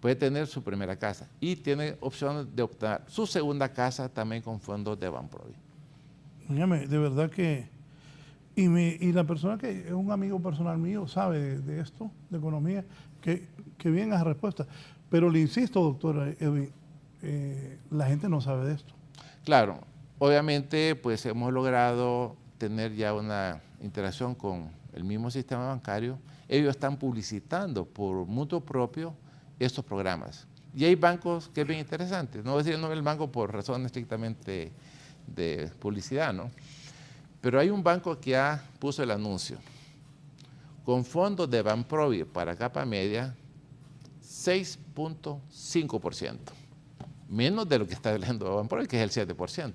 Puede tener su primera casa y tiene opción de optar su segunda casa también con fondos de Banprovi. Dígame, de verdad que... Y la persona que es un amigo personal mío sabe de esto, de economía, que bien esa respuesta. Pero le insisto, doctora Edwin, la gente no sabe de esto. Claro, obviamente pues hemos logrado tener ya una interacción con el mismo sistema bancario. Ellos están publicitando por mutuo propio estos programas. Y hay bancos que es bien interesante. No voy a decir el nombre del banco por razones estrictamente de publicidad, ¿no? Pero hay un banco que ya puso el anuncio. Con fondos de Banprovi para capa media, 6.5%. Menos de lo que está hablando Banprovi, que es el 7%.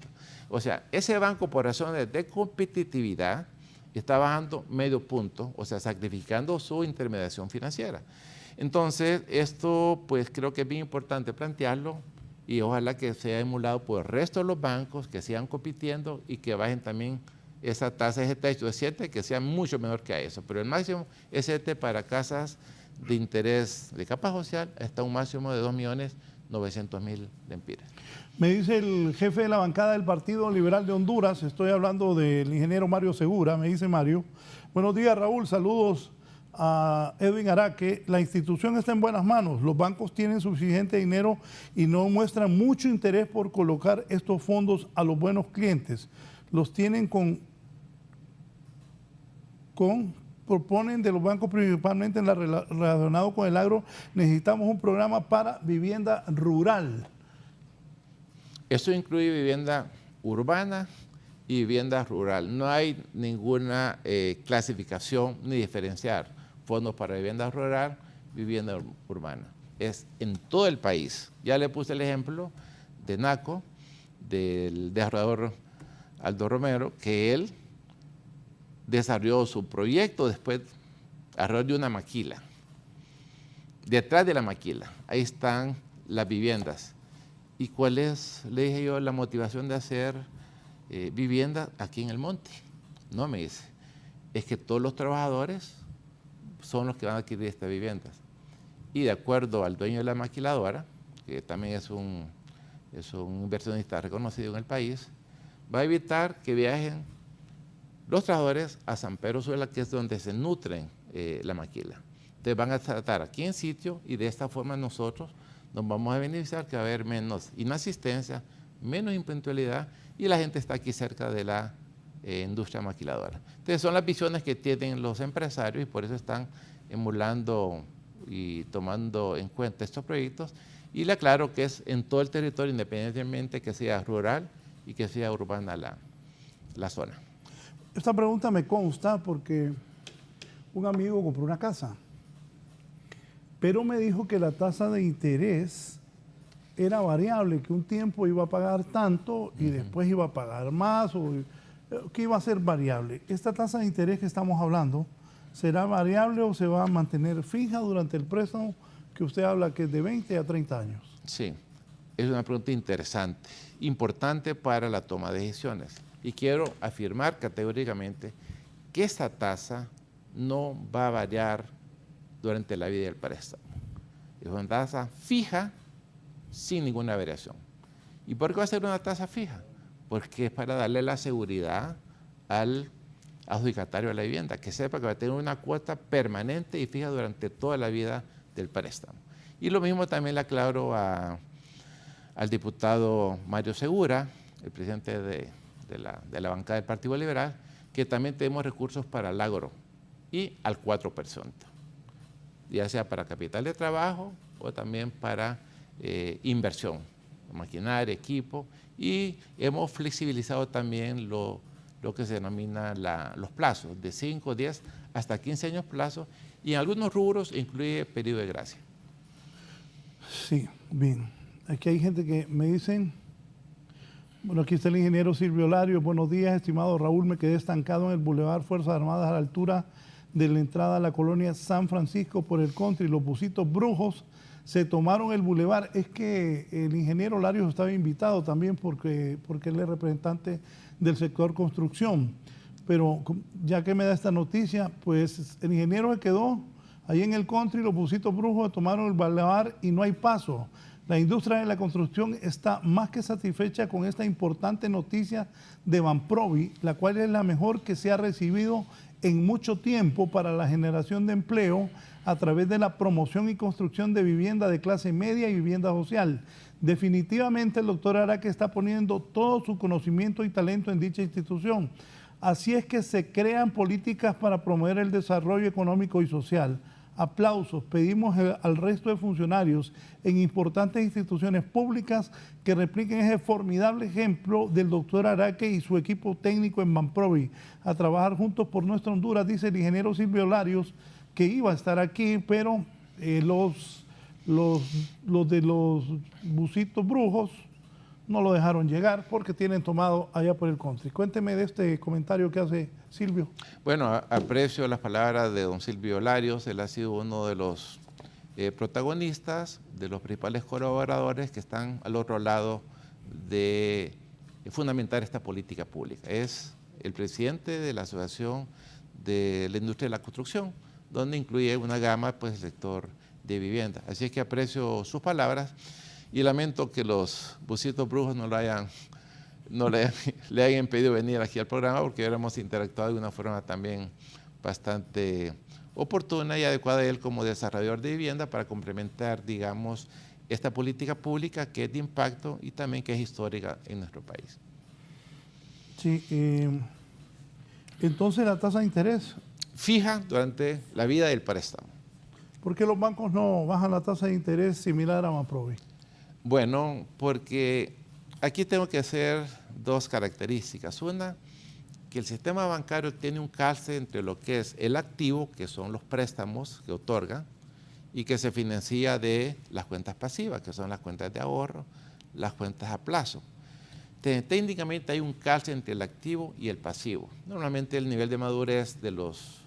O sea, ese banco por razones de competitividad está bajando medio punto, o sea, sacrificando su intermediación financiera. Entonces, esto pues creo que es bien importante plantearlo y ojalá que sea emulado por el resto de los bancos que sigan compitiendo y que bajen también esa tasa, ese techo de 7, que sea mucho menor que a eso. Pero el máximo es 7 para casas de interés de capa social hasta un máximo de 2.900.000 lempiras. Me dice el jefe de la bancada del Partido Liberal de Honduras, estoy hablando del ingeniero Mario Segura, me dice Mario. Buenos días, Raúl, saludos a Edwin Araque. La institución está en buenas manos, los bancos tienen suficiente dinero y no muestran mucho interés por colocar estos fondos a los buenos clientes. Los tienen proponen de los bancos principalmente en relacionado con el agro. Necesitamos un programa para vivienda rural. Eso incluye vivienda urbana y vivienda rural. No hay ninguna clasificación ni diferenciar fondos para vivienda rural, vivienda urbana. Es en todo el país. Ya le puse el ejemplo de NACO, del desarrollador Aldo Romero, que él desarrolló su proyecto después alrededor de una maquila. Detrás de la maquila, ahí están las viviendas. ¿Y cuál es, le dije yo, la motivación de hacer vivienda aquí en el monte? No, me dice, es que todos los trabajadores son los que van a adquirir estas viviendas. Y de acuerdo al dueño de la maquiladora, que también es un inversionista reconocido en el país, va a evitar que viajen los trabajadores a San Pedro Sula, que es donde se nutren la maquila. Entonces van a tratar aquí en sitio y de esta forma nosotros nos vamos a beneficiar, que va a haber menos inasistencia, menos impuntualidad y la gente está aquí cerca de la industria maquiladora. Entonces son las visiones que tienen los empresarios y por eso están emulando y tomando en cuenta estos proyectos. Y le aclaro que es en todo el territorio, independientemente que sea rural y que sea urbana la zona. Esta pregunta me consta porque un amigo compró una casa, pero me dijo que la tasa de interés era variable, que un tiempo iba a pagar tanto y después iba a pagar más, o que iba a ser variable. ¿Esta tasa de interés que estamos hablando será variable o se va a mantener fija durante el préstamo que usted habla que es de 20 a 30 años? Sí, es una pregunta interesante, importante para la toma de decisiones. Y quiero afirmar categóricamente que esta tasa no va a variar durante la vida del préstamo. Es una tasa fija sin ninguna variación. ¿Y por qué va a ser una tasa fija? Porque es para darle la seguridad al adjudicatario de la vivienda, que sepa que va a tener una cuota permanente y fija durante toda la vida del préstamo. Y lo mismo también le aclaro al diputado Mario Segura, el presidente de la bancada del Partido Liberal, que también tenemos recursos para el agro y al 4%, ya sea para capital de trabajo o también para inversión, maquinaria, equipo, y hemos flexibilizado también lo que se denomina los plazos, de 5, 10 hasta 15 años plazo, y en algunos rubros incluye periodo de gracia. Sí, bien. Aquí hay gente que me dicen, bueno, aquí está el ingeniero Silvio Lario. Buenos días, estimado Raúl, me quedé estancado en el Boulevard Fuerzas Armadas a la altura de la entrada a la colonia San Francisco por el country. Los busitos brujos se tomaron el bulevar. Es que el ingeniero Larios estaba invitado también porque él es representante del sector construcción. Pero ya que me da esta noticia, pues el ingeniero se quedó ahí en el country, los busitos brujos tomaron el bulevar y no hay paso. La industria de la construcción está más que satisfecha con esta importante noticia de Banprovi, la cual es la mejor que se ha recibido en mucho tiempo para la generación de empleo a través de la promoción y construcción de vivienda de clase media y vivienda social. Definitivamente el doctor Araque está poniendo todo su conocimiento y talento en dicha institución. Así es que se crean políticas para promover el desarrollo económico y social. Aplausos. Pedimos al resto de funcionarios en importantes instituciones públicas que repliquen ese formidable ejemplo del doctor Araque y su equipo técnico en Banprovi, a trabajar juntos por nuestra Honduras, dice el ingeniero Silvio Larios, que iba a estar aquí, pero los de los busitos brujos no lo dejaron llegar porque tienen tomado allá por el country. Cuénteme de este comentario que hace Silvio. Bueno, aprecio las palabras de don Silvio Larios. Él ha sido uno de los protagonistas, de los principales colaboradores que están al otro lado de fundamentar esta política pública. Es el presidente de la Asociación de la Industria de la Construcción, donde incluye una gama, pues, del sector de vivienda. Así es que aprecio sus palabras y lamento que los busitos brujos no le hayan impedido venir aquí al programa, porque hubiéramos interactuado de una forma también bastante oportuna y adecuada a él como desarrollador de vivienda para complementar, digamos, esta política pública que es de impacto y también que es histórica en nuestro país. Sí, entonces la tasa de interés. Fija durante la vida del préstamo. ¿Por qué los bancos no bajan la tasa de interés similar a Banprovi? Bueno, porque aquí tengo que hacer dos características. Una, que el sistema bancario tiene un calce entre lo que es el activo, que son los préstamos que otorga, y que se financia de las cuentas pasivas, que son las cuentas de ahorro, las cuentas a plazo. Técnicamente hay un calce entre el activo y el pasivo. Normalmente el nivel de madurez de los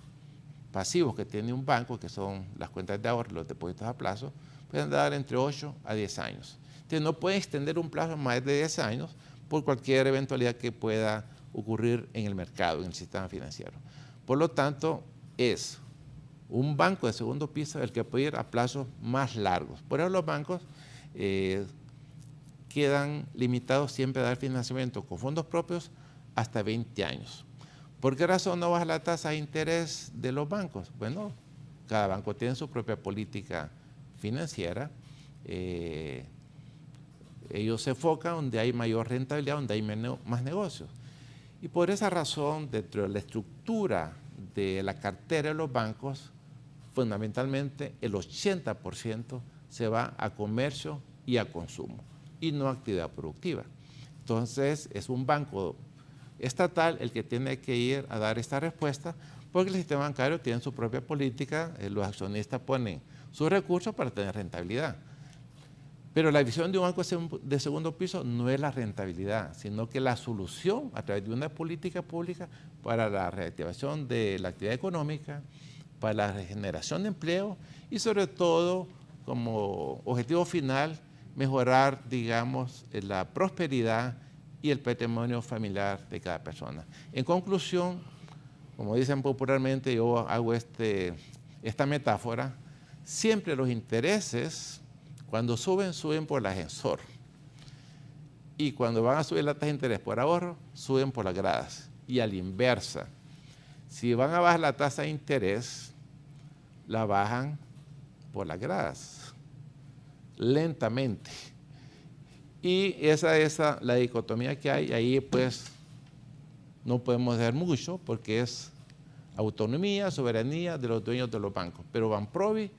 pasivos que tiene un banco, que son las cuentas de ahorro, los depósitos a plazo, pueden dar entre 8 a 10 años. Entonces no puede extender un plazo más de 10 años por cualquier eventualidad que pueda ocurrir en el mercado, en el sistema financiero. Por lo tanto, es un banco de segundo piso el que puede ir a plazos más largos. Por eso los bancos quedan limitados siempre a dar financiamiento con fondos propios hasta 20 años. ¿Por qué razón no baja la tasa de interés de los bancos? Bueno, cada banco tiene su propia política financiera. Ellos se enfocan donde hay mayor rentabilidad, donde hay más negocios. Y por esa razón, dentro de la estructura de la cartera de los bancos, fundamentalmente el 80% se va a comercio y a consumo, y no a actividad productiva. Entonces, es un banco estatal el que tiene que ir a dar esta respuesta, porque el sistema bancario tiene su propia política, los accionistas ponen sus recursos para tener rentabilidad. Pero la visión de un banco de segundo piso no es la rentabilidad, sino que la solución a través de una política pública para la reactivación de la actividad económica, para la regeneración de empleo y sobre todo como objetivo final mejorar, digamos, la prosperidad y el patrimonio familiar de cada persona. En conclusión, como dicen popularmente, yo hago esta metáfora, siempre los intereses cuando suben por el ascensor y cuando van a subir la tasa de interés por ahorro, suben por las gradas y a la inversa. Si van a bajar la tasa de interés, la bajan por las gradas, lentamente. Y esa es la dicotomía que hay. Ahí pues no podemos hacer mucho porque es autonomía, soberanía de los dueños de los bancos. Pero Banprovi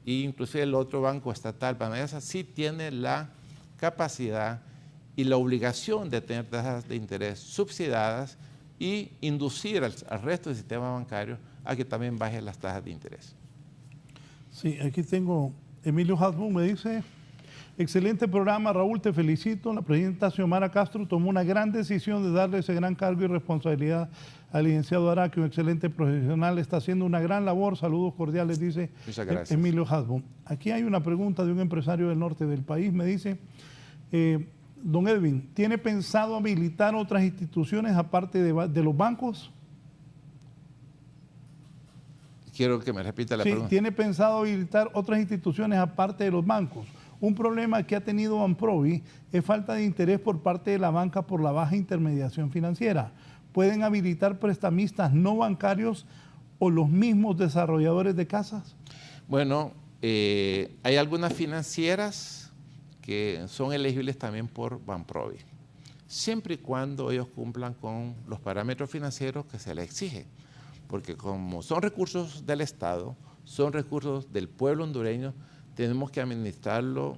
e inclusive el otro banco estatal, Banesa, sí tiene la capacidad y la obligación de tener tasas de interés subsidiadas y inducir al resto del sistema bancario a que también baje las tasas de interés. Sí, aquí tengo Emilio Hasbun, me dice: excelente programa, Raúl, te felicito. La presidenta Xiomara Castro tomó una gran decisión de darle ese gran cargo y responsabilidad al licenciado Araque, un excelente profesional, está haciendo una gran labor. Saludos cordiales, dice Emilio Hasbun. Aquí hay una pregunta de un empresario del norte del país, me dice: don Edwin, ¿tiene pensado habilitar otras instituciones aparte de los bancos? Quiero que me repita la pregunta. ¿Tiene pensado habilitar otras instituciones aparte de los bancos? Un problema que ha tenido Banprovi es falta de interés por parte de la banca por la baja intermediación financiera. ¿Pueden habilitar prestamistas no bancarios o los mismos desarrolladores de casas? Bueno, hay algunas financieras que son elegibles también por Banprovi, siempre y cuando ellos cumplan con los parámetros financieros que se les exige, porque como son recursos del Estado, son recursos del pueblo hondureño, tenemos que administrarlo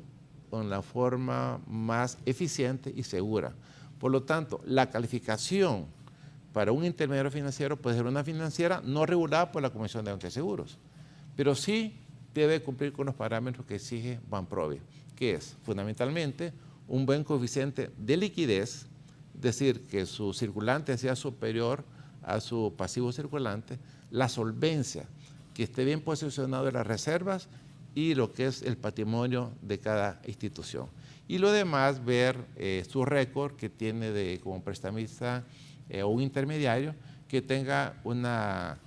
con la forma más eficiente y segura. Por lo tanto, la calificación para un intermediario financiero puede ser una financiera no regulada por la Comisión de Bancos y Seguros, pero sí debe cumplir con los parámetros que exige Banprovi, que es fundamentalmente un buen coeficiente de liquidez, es decir, que su circulante sea superior a su pasivo circulante, la solvencia, que esté bien posicionado en las reservas y lo que es el patrimonio de cada institución. Y lo demás, ver su récord que tiene como prestamista o un intermediario que tenga una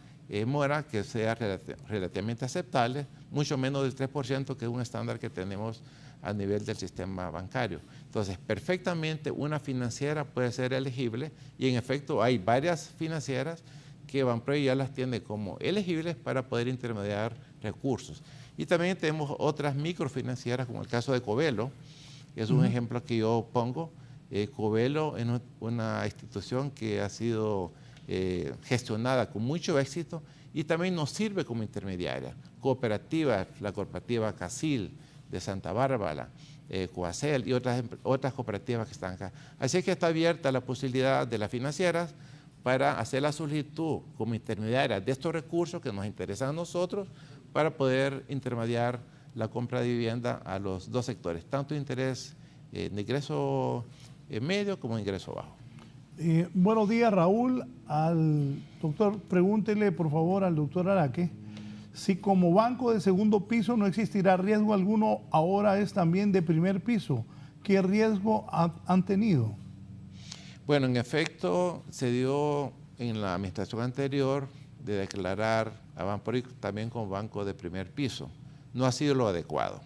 mora que sea relativamente aceptable, mucho menos del 3%, que es un estándar que tenemos a nivel del sistema bancario. Entonces, perfectamente una financiera puede ser elegible y en efecto hay varias financieras que Banprovi ya las tiene como elegibles para poder intermediar recursos. Y también tenemos otras microfinancieras, como el caso de Covelo, que es un ejemplo que yo pongo. Covelo es una institución que ha sido gestionada con mucho éxito y también nos sirve como intermediaria. Cooperativas, la cooperativa Casil de Santa Bárbara, Coacel y otras cooperativas que están acá. Así que está abierta la posibilidad de las financieras para hacer la solicitud como intermediaria de estos recursos que nos interesan a nosotros para poder intermediar la compra de vivienda a los dos sectores, tanto interés de ingreso medio como ingreso bajo. Buenos días, Raúl. Al doctor, pregúntele por favor al doctor Araque si como banco de segundo piso no existirá riesgo alguno, ahora es también de primer piso. ¿Qué riesgo han tenido? Bueno, en efecto, se dio en la administración anterior de declarar a Banprovi también como banco de primer piso. No ha sido lo adecuado.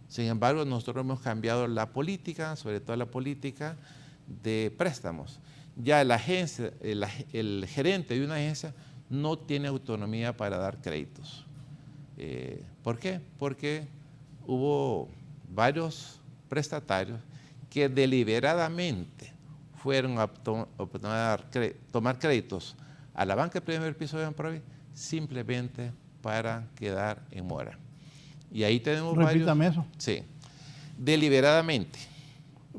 Sin embargo, nosotros hemos cambiado la política, sobre todo la política de préstamos. Ya la agencia, el gerente de una agencia no tiene autonomía para dar créditos. ¿Por qué? Porque hubo varios prestatarios que deliberadamente fueron a tomar créditos a la banca de primer piso de Banprovi simplemente para quedar en mora. Y ahí tenemos Repítame varios. eso. Sí, deliberadamente.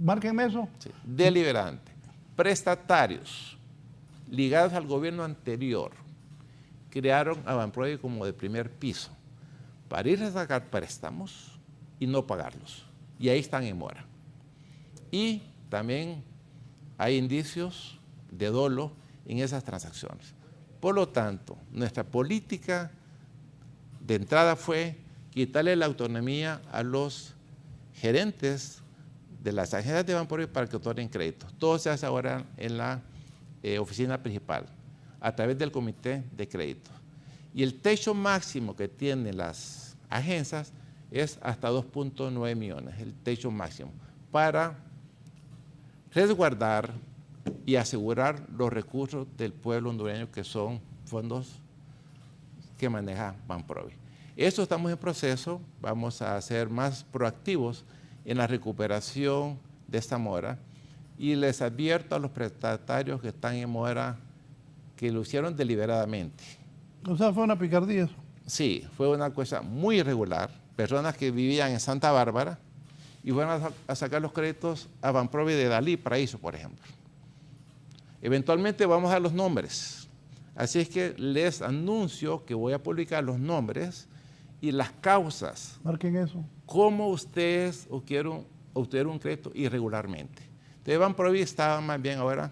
Márquenme eso. Sí, deliberadamente. Prestatarios ligados al gobierno anterior crearon a Banprovi como de primer piso para ir a sacar préstamos y no pagarlos. Y ahí están en mora. Y también hay indicios de dolo en esas transacciones. Por lo tanto, nuestra política de entrada fue quitarle la autonomía a los gerentes de las agencias de Banprovi para que otorguen créditos. Todo se hace ahora en la oficina principal, a través del comité de créditos. Y el techo máximo que tienen las agencias es hasta 2.9 millones, el techo máximo, para resguardar y asegurar los recursos del pueblo hondureño, que son fondos que maneja Banprovi. Eso estamos en proceso, vamos a ser más proactivos en la recuperación de esta mora y les advierto a los prestatarios que están en mora que lo hicieron deliberadamente. O sea, fue una picardía eso. Sí, fue una cosa muy irregular. Personas que vivían en Santa Bárbara y fueron a sacar los créditos a Banprovi de Dalí, Paraíso, por ejemplo. Eventualmente vamos a dar los nombres. Así es que les anuncio que voy a publicar los nombres y las causas. Marquen eso. Cómo ustedes obtuvieron un crédito irregularmente. Entonces Banprovi estaba más bien ahora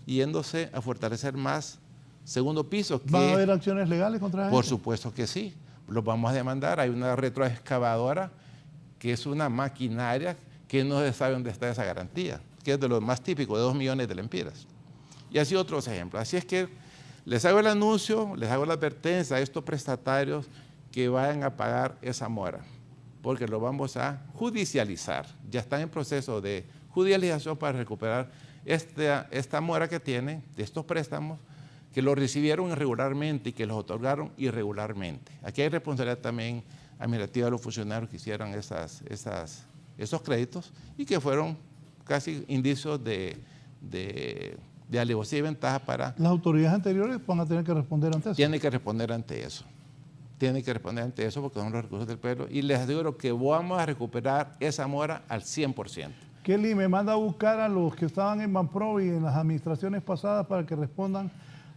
yéndose a fortalecer más segundo piso. ¿Van a haber acciones legales contra ellos? Por supuesto que sí. Los vamos a demandar. Hay una retroexcavadora que es una maquinaria que no se sabe dónde está esa garantía, que es de lo más típico, de 2 millones de lempiras. Y así otros ejemplos. Así es que les hago el anuncio, les hago la advertencia a estos prestatarios que vayan a pagar esa mora, porque lo vamos a judicializar. Ya están en proceso de judicialización para recuperar esta mora que tienen de estos préstamos, que los recibieron irregularmente y que los otorgaron irregularmente. Aquí hay responsabilidad también administrativa de los funcionarios que hicieron esos créditos y que fueron casi indicios de alevosía y ventaja para... Las autoridades anteriores van a tener que responder ante eso. Tienen que responder ante eso. tiene que responder ante eso porque son los recursos del pueblo y les aseguro que vamos a recuperar esa mora al 100%. Kelly, me manda a buscar a los que estaban en Banprovi en las administraciones pasadas para que respondan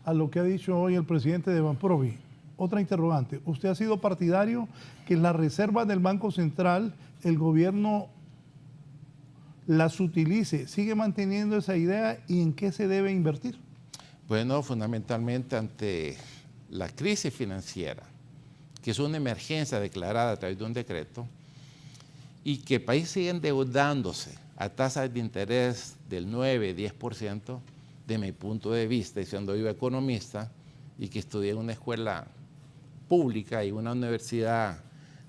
a lo que ha dicho hoy el presidente de Banprovi. Otra interrogante, ¿usted ha sido partidario que las reservas del Banco Central, el gobierno las utilice? ¿Sigue manteniendo esa idea y en qué se debe invertir? Bueno, fundamentalmente ante la crisis financiera, que es una emergencia declarada a través de un decreto, y que el país sigue endeudándose a tasas de interés del 9-10%, de mi punto de vista, y siendo yo economista, y que estudié en una escuela pública y una universidad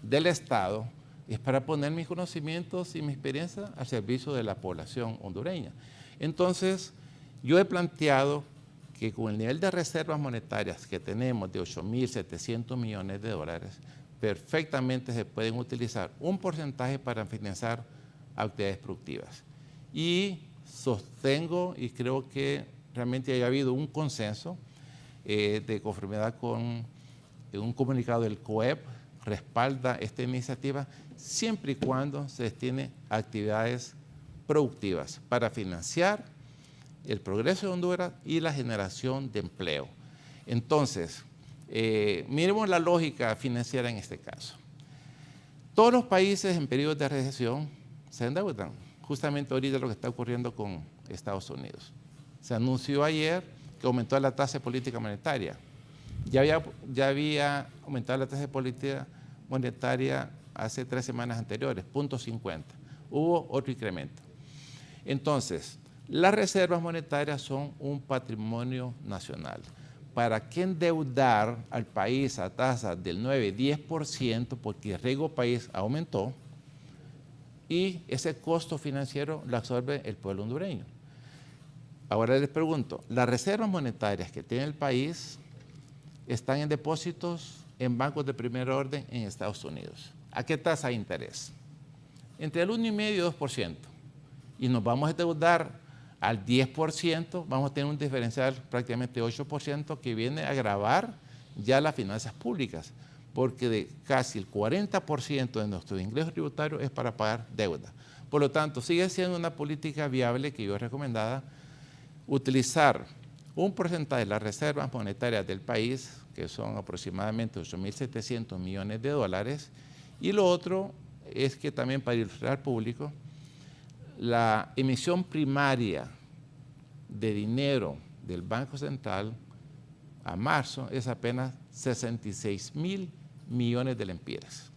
del Estado, es para poner mis conocimientos y mi experiencia al servicio de la población hondureña. Entonces, yo he planteado que con el nivel de reservas monetarias que tenemos de 8.700 millones de dólares, perfectamente se pueden utilizar un porcentaje para financiar actividades productivas. Y sostengo y creo que realmente haya habido un consenso de conformidad con un comunicado del COEP, respalda esta iniciativa siempre y cuando se destine a actividades productivas para financiar el progreso de Honduras y la generación de empleo. Entonces, miremos la lógica financiera en este caso. Todos los países en periodos de recesión se endeudan. Justamente ahorita lo que está ocurriendo con Estados Unidos. Se anunció ayer que aumentó la tasa de política monetaria. Ya había aumentado la tasa de política monetaria hace 3 semanas anteriores, 0.50. Hubo otro incremento. Entonces, las reservas monetarias son un patrimonio nacional. ¿Para qué endeudar al país a tasas del 9-10% porque el riesgo país aumentó y ese costo financiero lo absorbe el pueblo hondureño? Ahora les pregunto, las reservas monetarias que tiene el país están en depósitos en bancos de primer orden en Estados Unidos. ¿A qué tasa de interés? Entre el 1,5 y 2%. Y nos vamos a endeudar al 10%, vamos a tener un diferencial prácticamente 8% que viene a agravar ya las finanzas públicas, porque de casi el 40% de nuestros ingresos tributarios es para pagar deuda. Por lo tanto, sigue siendo una política viable que yo he recomendado utilizar un porcentaje de las reservas monetarias del país, que son aproximadamente 8.700 millones de dólares, y lo otro es que también para ilustrar al público, la emisión primaria de dinero del Banco Central a marzo es apenas 66.000 millones de lempiras.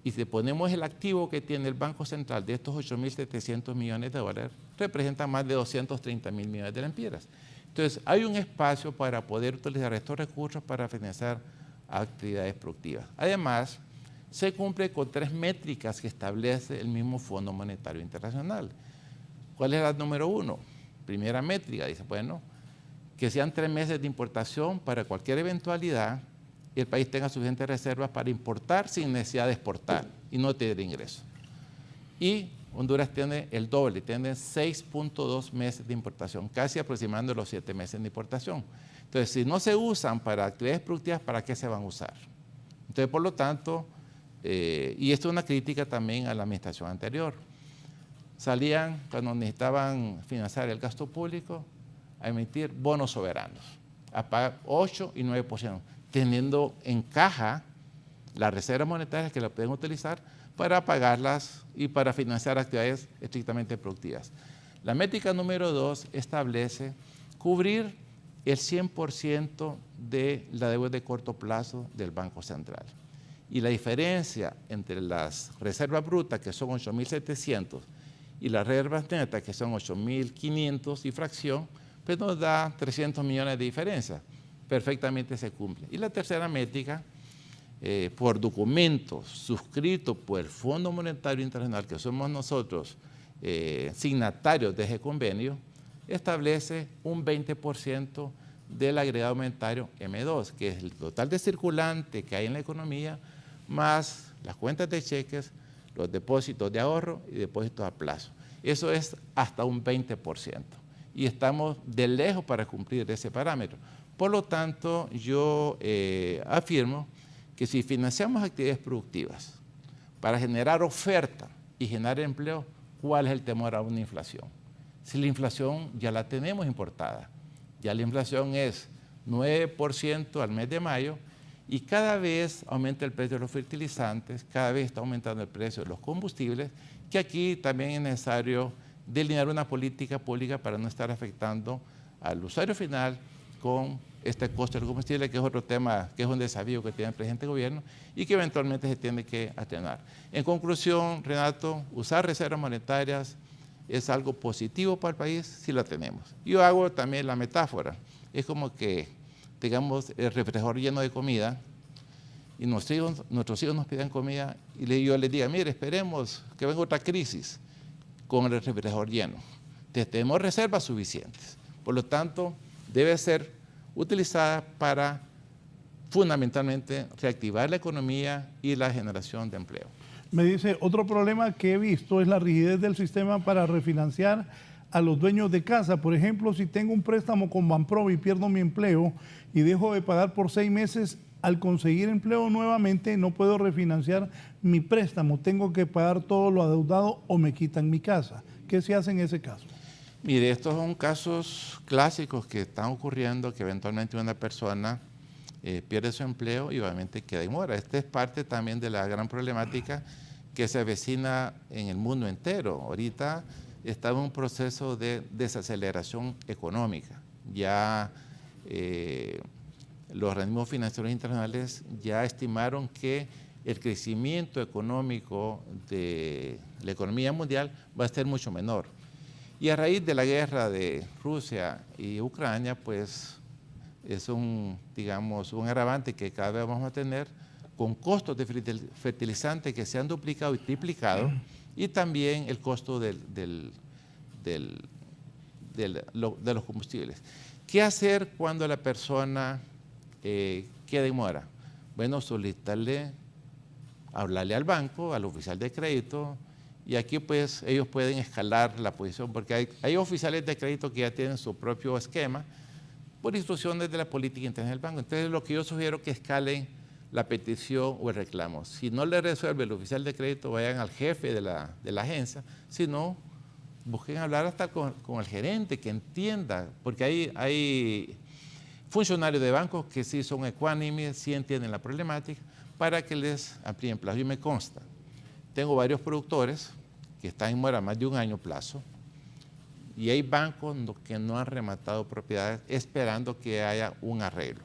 Y si ponemos el activo que tiene el Banco Central de estos 8.700 millones de dólares, representa más de 230.000 millones de lempiras. Entonces, hay un espacio para poder utilizar estos recursos para financiar actividades productivas. Además, se cumple con 3 métricas que establece el mismo Fondo Monetario Internacional. ¿Cuál es la número 1? Primera métrica, dice, bueno, que sean 3 meses de importación para cualquier eventualidad y el país tenga suficientes reservas para importar sin necesidad de exportar y no tener ingresos. Y Honduras tiene el doble, tiene 6.2 meses de importación, casi aproximando los 7 meses de importación. Entonces, si no se usan para actividades productivas, ¿para qué se van a usar? Entonces, por lo tanto, y esto es una crítica también a la administración anterior. Salían, cuando necesitaban financiar el gasto público, a emitir bonos soberanos, a pagar 8 y 9%, teniendo en caja las reservas monetarias que las pueden utilizar para pagarlas y para financiar actividades estrictamente productivas. La métrica número 2 establece cubrir el 100% de la deuda de corto plazo del Banco Central. Y la diferencia entre las reservas brutas, que son 8.700, y las reservas netas, que son 8.500 y fracción, pues nos da 300 millones de diferencia. Perfectamente se cumple. Y la tercera métrica, por documentos suscritos por el Fondo Monetario Internacional, que somos nosotros signatarios de ese convenio, establece un 20% del agregado monetario M2, que es el total de circulante que hay en la economía, más las cuentas de cheques, los depósitos de ahorro y depósitos a plazo. Eso es hasta un 20%. Y estamos de lejos para cumplir ese parámetro. Por lo tanto, yo afirmo que si financiamos actividades productivas para generar oferta y generar empleo, ¿cuál es el temor a una inflación? Si la inflación ya la tenemos importada, ya la inflación es 9% al mes de mayo y cada vez aumenta el precio de los fertilizantes, cada vez está aumentando el precio de los combustibles, que aquí también es necesario delinear una política pública para no estar afectando al usuario final con este costo del combustible, que es otro tema, que es un desafío que tiene el presente gobierno y que eventualmente se tiene que atenuar. En conclusión, Renato, usar reservas monetarias es algo positivo para el país si lo tenemos. Yo hago también la metáfora, es como que tengamos el refrigerador lleno de comida y nuestros hijos nos pidan comida y yo les diga, mire, esperemos que venga otra crisis con el refrigerador lleno. Tenemos reservas suficientes, por lo tanto, debe ser utilizada para fundamentalmente reactivar la economía y la generación de empleo. Me dice, otro problema que he visto es la rigidez del sistema para refinanciar a los dueños de casa. Por ejemplo, si tengo un préstamo con Banprovi y pierdo mi empleo y dejo de pagar por 6 meses, al conseguir empleo nuevamente no puedo refinanciar mi préstamo. Tengo que pagar todo lo adeudado o me quitan mi casa. ¿Qué se hace en ese caso? Mire, estos son casos clásicos que están ocurriendo, que eventualmente una persona pierde su empleo y obviamente queda en mora. Esta es parte también de la gran problemática que se avecina en el mundo entero. Ahorita está en un proceso de desaceleración económica. Ya los organismos financieros internacionales ya estimaron que el crecimiento económico de la economía mundial va a ser mucho menor. Y a raíz de la guerra de Rusia y Ucrania, pues es digamos, un agravante que cada vez vamos a tener con costos de fertilizantes que se han duplicado y triplicado y también el costo de los combustibles. ¿Qué hacer cuando la persona queda en mora? Bueno, hablarle al banco, al oficial de crédito, y aquí pues ellos pueden escalar la posición, porque hay oficiales de crédito que ya tienen su propio esquema por instrucciones de la política interna del banco. Entonces lo que yo sugiero es que escalen la petición o el reclamo. Si no le resuelve el oficial de crédito, vayan al jefe de la agencia, si no, busquen hablar hasta con el gerente, que entienda, porque hay funcionarios de bancos que sí son ecuánimes, sí entienden la problemática, para que les amplíen plazo. Y me consta, tengo varios productores que están en mora más de un año plazo y hay bancos que no han rematado propiedades esperando que haya un arreglo.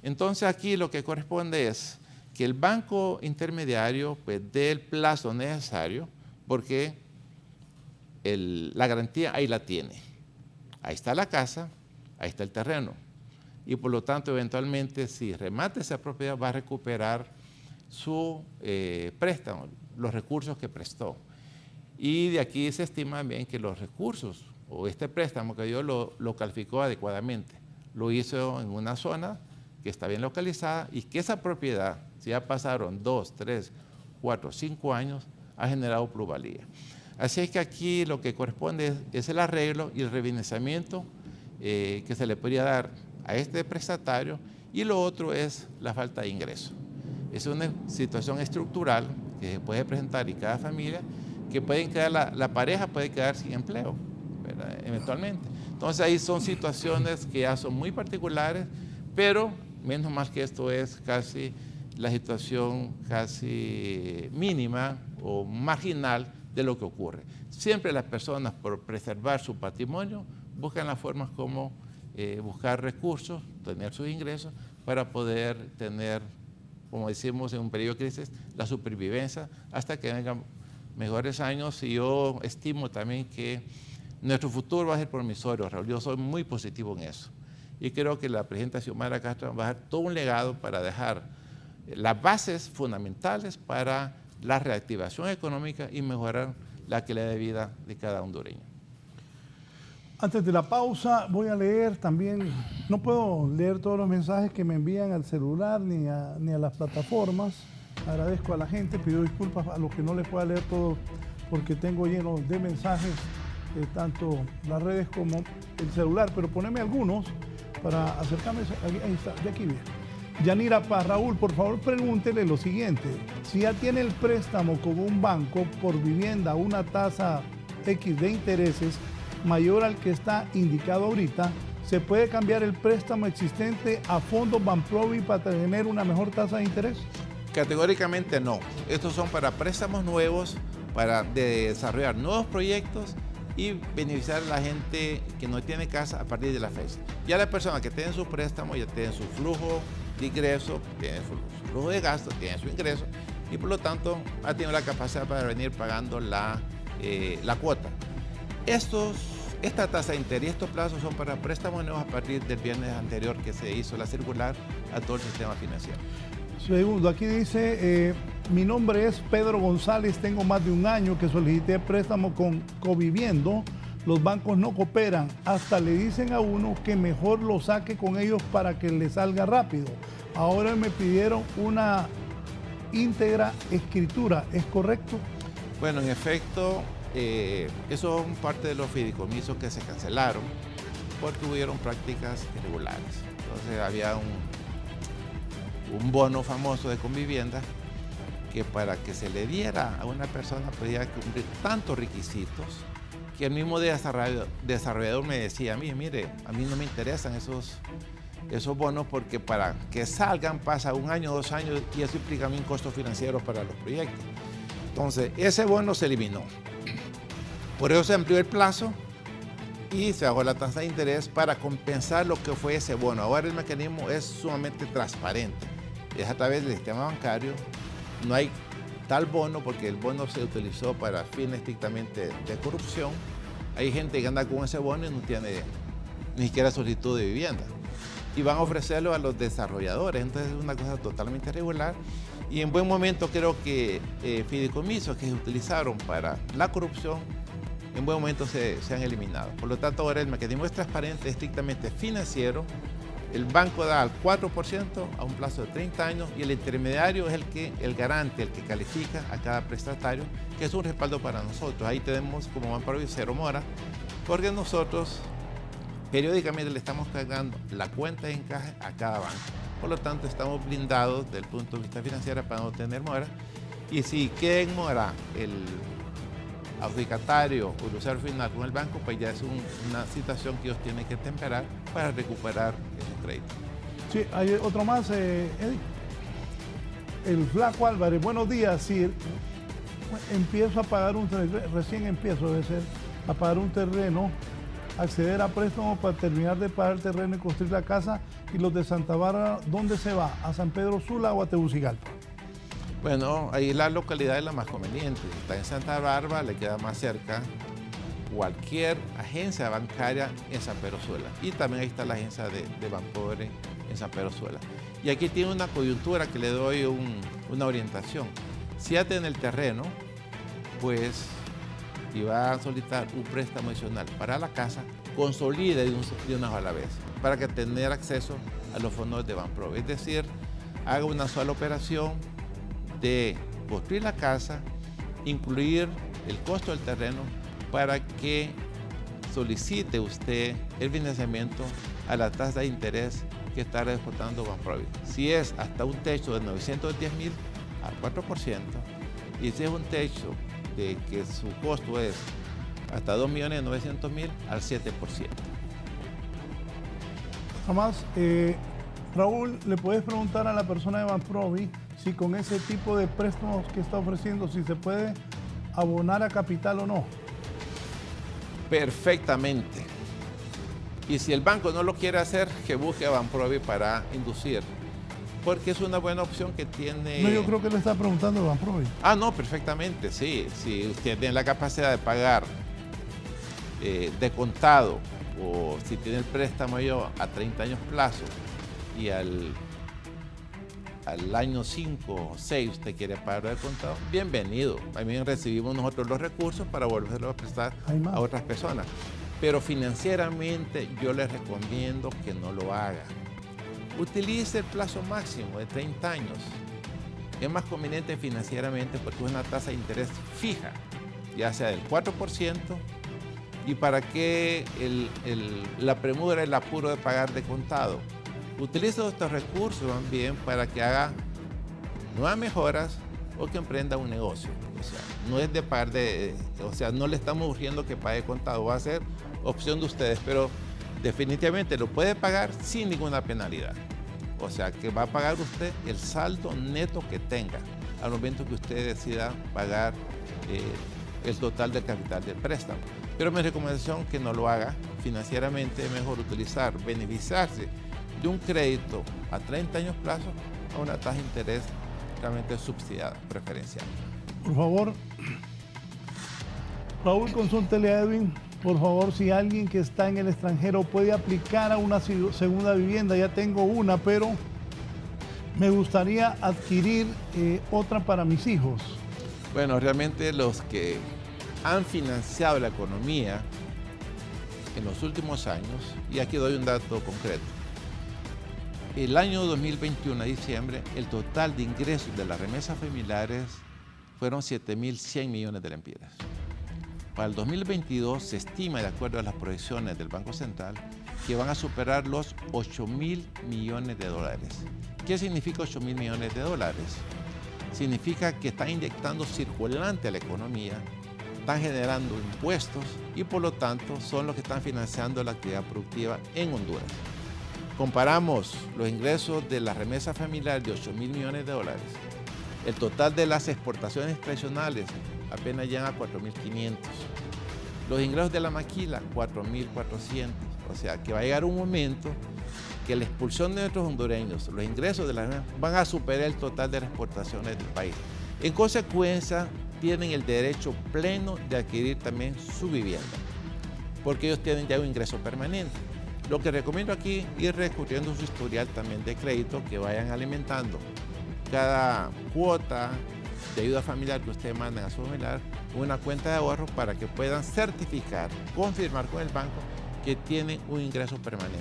Entonces aquí lo que corresponde es que el banco intermediario pues, dé el plazo necesario porque la garantía ahí la tiene. Ahí está la casa, ahí está el terreno. Y por lo tanto, eventualmente, si remata esa propiedad, va a recuperar su préstamo, los recursos que prestó. Y de aquí se estima bien que los recursos o este préstamo que dio lo calificó adecuadamente. Lo hizo en una zona que está bien localizada y que esa propiedad, si ya pasaron 2, 3, 4, 5 años, ha generado plusvalía. Así es que aquí lo que corresponde es el arreglo y el refinanciamiento que se le podría dar a este prestatario, y lo otro es la falta de ingreso. Es una situación estructural que se puede presentar en cada familia, que pueden quedar, la pareja puede quedar sin empleo, ¿verdad? Eventualmente. Entonces ahí son situaciones que ya son muy particulares, pero menos mal que esto es casi la situación casi mínima o marginal de lo que ocurre. Siempre las personas, por preservar su patrimonio, buscan las formas como buscar recursos, tener sus ingresos para poder tener, como decimos en un periodo de crisis, la supervivencia hasta que vengan mejores años. Y yo estimo también que nuestro futuro va a ser promisorio, Raúl. Yo soy muy positivo en eso. Y creo que la presidenta Xiomara Castro va a dejar todo un legado para dejar las bases fundamentales para la reactivación económica y mejorar la calidad de vida de cada hondureño. Antes de la pausa voy a leer también, no puedo leer todos los mensajes que me envían al celular ni a las plataformas. Agradezco a la gente, pido disculpas a los que no les pueda leer todo porque tengo lleno de mensajes, tanto las redes como el celular, pero poneme algunos para acercarme. Ahí está, de aquí viene. Yanira Paz, Raúl, por favor pregúntele lo siguiente. Si ya tiene el préstamo con un banco por vivienda a una tasa X de intereses mayor al que está indicado ahorita, ¿se puede cambiar el préstamo existente a fondos Banprovi para tener una mejor tasa de interés? Categóricamente no. Estos son para préstamos nuevos, para desarrollar nuevos proyectos y beneficiar a la gente que no tiene casa a partir de la fecha. Ya la persona que tiene su préstamo ya tiene su flujo de ingreso, tiene su flujo de gasto, tiene su ingreso y por lo tanto ha tenido la capacidad para venir pagando la cuota. Esta tasa de interés y estos plazos son para préstamos nuevos a partir del viernes anterior que se hizo la circular a todo el sistema financiero. Segundo, aquí dice, mi nombre es Pedro González, tengo más de un año que solicité préstamo con Coviviendo, los bancos no cooperan, hasta le dicen a uno que mejor lo saque con ellos para que le salga rápido. Ahora me pidieron una íntegra escritura, ¿es correcto? Bueno, en efecto, eso son parte de los fideicomisos que se cancelaron porque hubieron prácticas irregulares. Entonces había un bono famoso de Convivienda que para que se le diera a una persona podía cumplir tantos requisitos que el mismo desarrollador me decía a mí, mire, a mí no me interesan esos bonos porque para que salgan pasa 1 año, 2 años y eso implica a mí un costo financiero para los proyectos. Entonces, ese bono se eliminó. Por eso se amplió el plazo y se bajó la tasa de interés para compensar lo que fue ese bono. Ahora el mecanismo es sumamente transparente. Es a través del sistema bancario. No hay tal bono porque el bono se utilizó para fines estrictamente de corrupción. Hay gente que anda con ese bono y no tiene ni siquiera solicitud de vivienda. Y van a ofrecerlo a los desarrolladores. Entonces es una cosa totalmente irregular. Y en buen momento creo que fideicomisos que se utilizaron para la corrupción en buen momento se han eliminado. Por lo tanto, ahora el mecanismo es transparente, estrictamente financiero. El banco da al 4% a un plazo de 30 años y el intermediario es el garante, el que califica a cada prestatario, que es un respaldo para nosotros. Ahí tenemos como Banprovi cero mora, porque nosotros periódicamente le estamos cargando la cuenta de encaje a cada banco. Por lo tanto, estamos blindados desde el punto de vista financiero para no tener mora. Y si queda en mora el adjudicatario o el usuario final con el banco, pues ya es una situación que ellos tienen que temperar para recuperar esos créditos. Sí, hay otro más, Eddie. El Flaco Álvarez, buenos días. Si empiezo a pagar recién empiezo debe ser, a pagar un terreno, acceder a préstamo para terminar de pagar el terreno y construir la casa, y los de Santa Bárbara, ¿dónde se va? ¿A San Pedro Sula o a Tegucigalpa? Bueno, ahí la localidad es la más conveniente. Está en Santa Bárbara, le queda más cerca cualquier agencia bancaria en San Pedro Sula. Y también ahí está la agencia de Banpobre en San Pedro Sula. Y aquí tiene una coyuntura que le doy una orientación. Si ya tiene el terreno, pues, y va a solicitar un préstamo adicional para la casa, consolide de una sola vez, para que tener acceso a los fondos de Banprovi. Es decir, haga una sola operación de construir la casa, incluir el costo del terreno para que solicite usted el financiamiento a la tasa de interés que está descontando Banprovi. Si es hasta un techo de 910.000 al 4% y si es un techo de que su costo es hasta 2.900.000 al 7%. Jamás, Raúl, le puedes preguntar a la persona de Banprovi si con ese tipo de préstamos que está ofreciendo, si se puede abonar a capital o no. Perfectamente. Y si el banco no lo quiere hacer, que busque a Banprovi para inducir. Porque es una buena opción que tiene... No, yo creo que le está preguntando a Banprovi. Ah, no, perfectamente, sí. Si usted tiene la capacidad de pagar de contado o si tiene el préstamo a 30 años plazo y al año 5 o 6 usted quiere pagar de contado, bienvenido. También recibimos nosotros los recursos para volverlos a prestar a otras personas. Pero financieramente yo les recomiendo que no lo haga. Utilice el plazo máximo de 30 años. Es más conveniente financieramente porque es una tasa de interés fija, ya sea del 4%, y para que la premura, el apuro de pagar de contado. utilice estos recursos también para que haga nuevas mejoras o que emprenda un negocio. O sea, no es de pagar o sea, no le estamos urgiendo que pague contado, va a ser opción de ustedes, pero definitivamente lo puede pagar sin ninguna penalidad. O sea, que va a pagar usted el saldo neto que tenga al momento que usted decida pagar el total del capital del préstamo. Pero mi recomendación es que no lo haga financieramente, es mejor beneficiarse de un crédito a 30 años plazo a una tasa de interés realmente subsidiada, preferencial. Por favor, Raúl, consúltele a Edwin, por favor, si alguien que está en el extranjero puede aplicar a una segunda vivienda. Ya tengo una, pero me gustaría adquirir otra para mis hijos. Bueno, realmente los que han financiado la economía en los últimos años, y aquí doy un dato concreto, el año 2021, a diciembre, el total de ingresos de las remesas familiares fueron 7.100 millones de lempiras. Para el 2022 se estima, de acuerdo a las proyecciones del Banco Central, que van a superar los 8.000 millones de dólares. ¿Qué significa 8.000 millones de dólares? Significa que están inyectando circulante a la economía, están generando impuestos y por lo tanto son los que están financiando la actividad productiva en Honduras. Comparamos los ingresos de la remesa familiar de 8.000 millones de dólares. El total de las exportaciones tradicionales apenas llegan a 4.500. Los ingresos de la maquila, 4.400. O sea que va a llegar un momento que la expulsión de nuestros hondureños, los ingresos de la remesa, van a superar el total de las exportaciones del país. En consecuencia, tienen el derecho pleno de adquirir también su vivienda, porque ellos tienen ya un ingreso permanente. Lo que recomiendo aquí es ir recurriendo su historial también de crédito, que vayan alimentando cada cuota de ayuda familiar que ustedes mandan a su familiar, una cuenta de ahorro para que puedan certificar, confirmar con el banco que tienen un ingreso permanente.